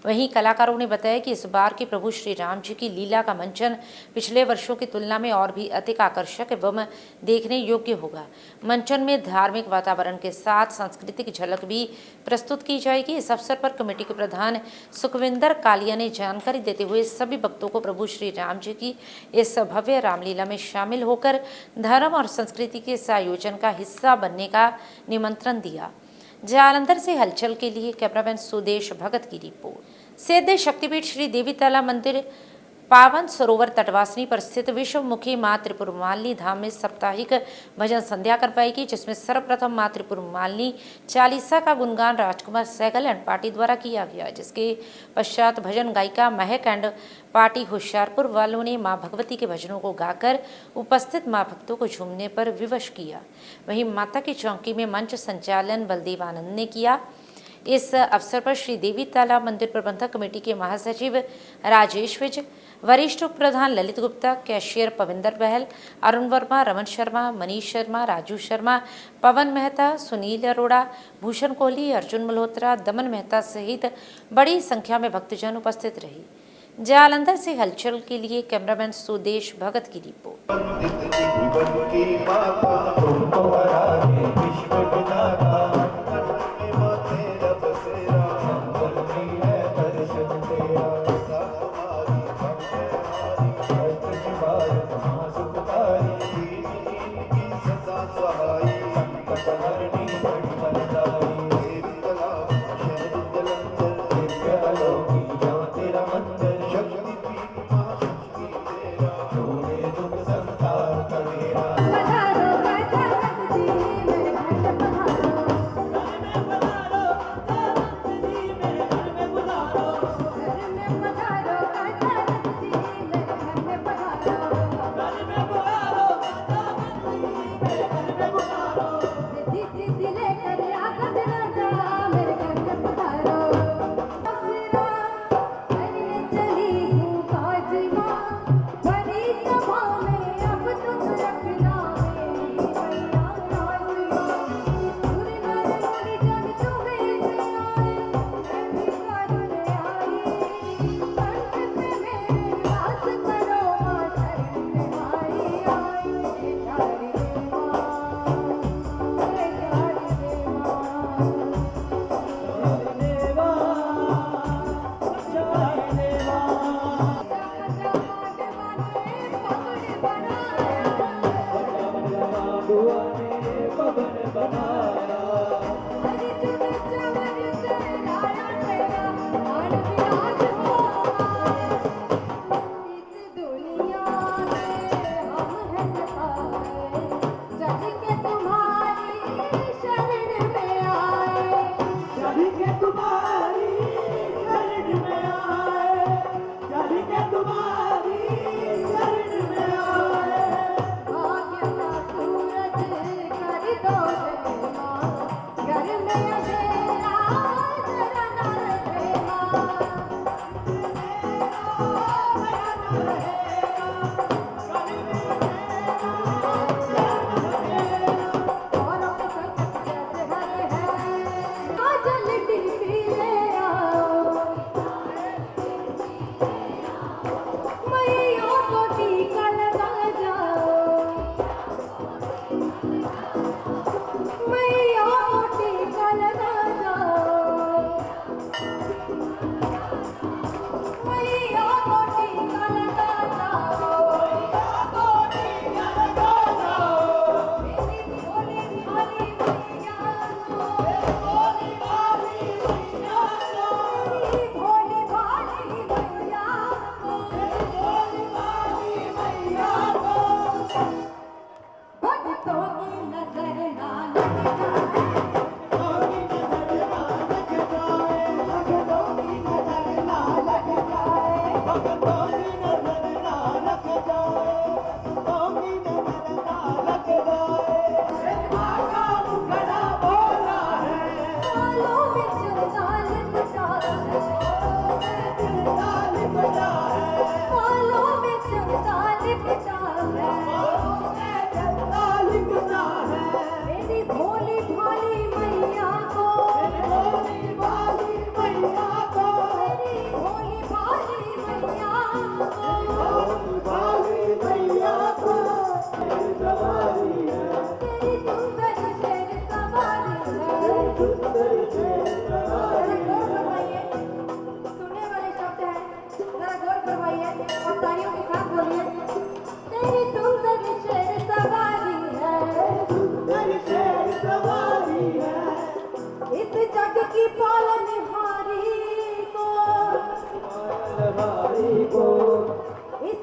Speaker 1: वहीं कलाकारों ने बताया कि इस बार के प्रभु श्री राम जी की लीला का मंचन पिछले वर्षों की तुलना में और भी अधिक आकर्षक एवं देखने योग्य होगा। मंचन में धार्मिक वातावरण के साथ सांस्कृतिक झलक भी प्रस्तुत की जाएगी। इस अवसर पर कमेटी के प्रधान सुखविंदर कालिया ने जानकारी देते हुए सभी भक्तों को प्रभु श्री राम जी की इस भव्य रामलीला में शामिल होकर धर्म और संस्कृति के इस आयोजन का हिस्सा बनने का निमंत्रण दिया। जालंधर से हलचल के लिए कैमरामैन सुदेश भगत की रिपोर्ट। सिद्ध शक्तिपीठ श्री देवीतला मंदिर पावन सरोवर तटवासिनी पर स्थित विश्वमुखी मां त्रिपुरमालिनी धाम में साप्ताहिक भजन संध्या करवाएगी, जिसमें सर्वप्रथम मां त्रिपुरमालिनी चालीसा का गुणगान राजकुमार सहगल एंड पार्टी द्वारा किया गया, जिसके पश्चात भजन गायिका महक एंड पार्टी होशियारपुर वालों ने मां भगवती के भजनों को गाकर उपस्थित मां भक्तों को झूमने पर विवश किया। वहीं माता की चौकी में मंच संचालन बलदेव आनंद ने किया। इस अवसर पर श्री देवीतला मंदिर प्रबंधक कमेटी के महासचिव राजेश विज, वरिष्ठ उप प्रधान ललित गुप्ता, कैशियर पविंदर बहल, अरुण वर्मा, रमन शर्मा, मनीष शर्मा, राजू शर्मा, पवन मेहता, सुनील अरोड़ा, भूषण कोहली, अर्जुन मल्होत्रा, दमन मेहता सहित बड़ी संख्या में भक्तजन उपस्थित रहे। जालंधर से हलचल के लिए कैमरामैन सुदेश भगत की रिपोर्ट।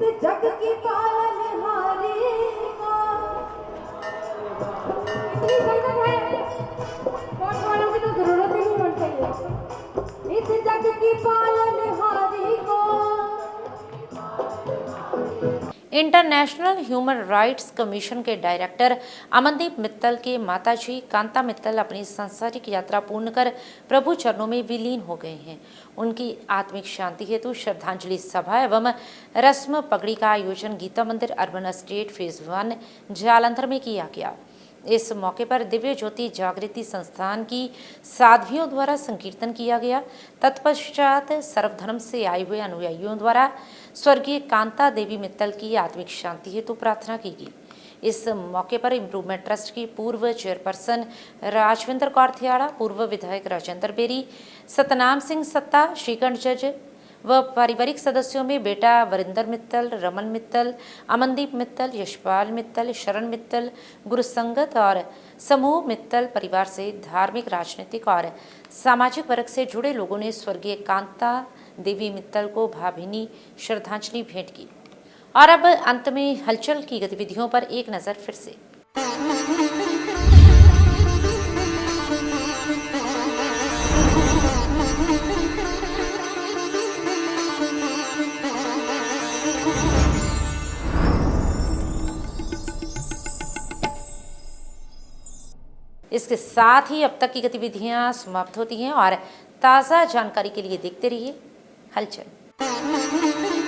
Speaker 11: जग की पालनहारी को इतनी संकट है, वोट वालों की तो जरूरत ही नहीं होनी चाहिए। इस जग की पालनहारी को
Speaker 1: इंटरनेशनल ह्यूमन राइट्स कमीशन के डायरेक्टर अमनदीप मित्तल के माताजी कांता मित्तल अपनी सांसारिक यात्रा पूर्ण कर प्रभु चरणों में विलीन हो गए हैं। उनकी आत्मिक शांति हेतु श्रद्धांजलि सभा एवं रस्म पगड़ी का आयोजन गीता मंदिर अर्बन एस्टेट फेज 1 जालंधर में किया गया। इस मौके पर दिव्य ज्योति जागृति संस्थान की साध्वियों द्वारा संकीर्तन किया गया। तत्पश्चात सर्वधर्म से आए हुए अनुयायियों द्वारा स्वर्गीय कांता देवी मित्तल की आत्मिक शांति हेतु प्रार्थना की गई। इस मौके पर इम्प्रूवमेंट ट्रस्ट की पूर्व चेयरपर्सन राजविंदर कौर थियाड़ा, पूर्व विधायक राजेंद्र बेरी, सतनाम सिंह सत्ता, श्रीकंठ जज व पारिवारिक सदस्यों में बेटा वरिंदर मित्तल, रमन मित्तल, अमनदीप मित्तल, यशपाल मित्तल, शरण मित्तल, गुरुसंगत और समूह मित्तल परिवार से धार्मिक, राजनीतिक और सामाजिक वर्ग से जुड़े लोगों ने स्वर्गीय कांता देवी मित्तल को भावभीनी श्रद्धांजलि भेंट की। और अब अंत में हलचल की गतिविधियों पर एक नजर फिर से। इसके साथ ही अब तक की गतिविधियां समाप्त होती हैं और ताज़ा जानकारी के लिए देखते रहिए हलचल।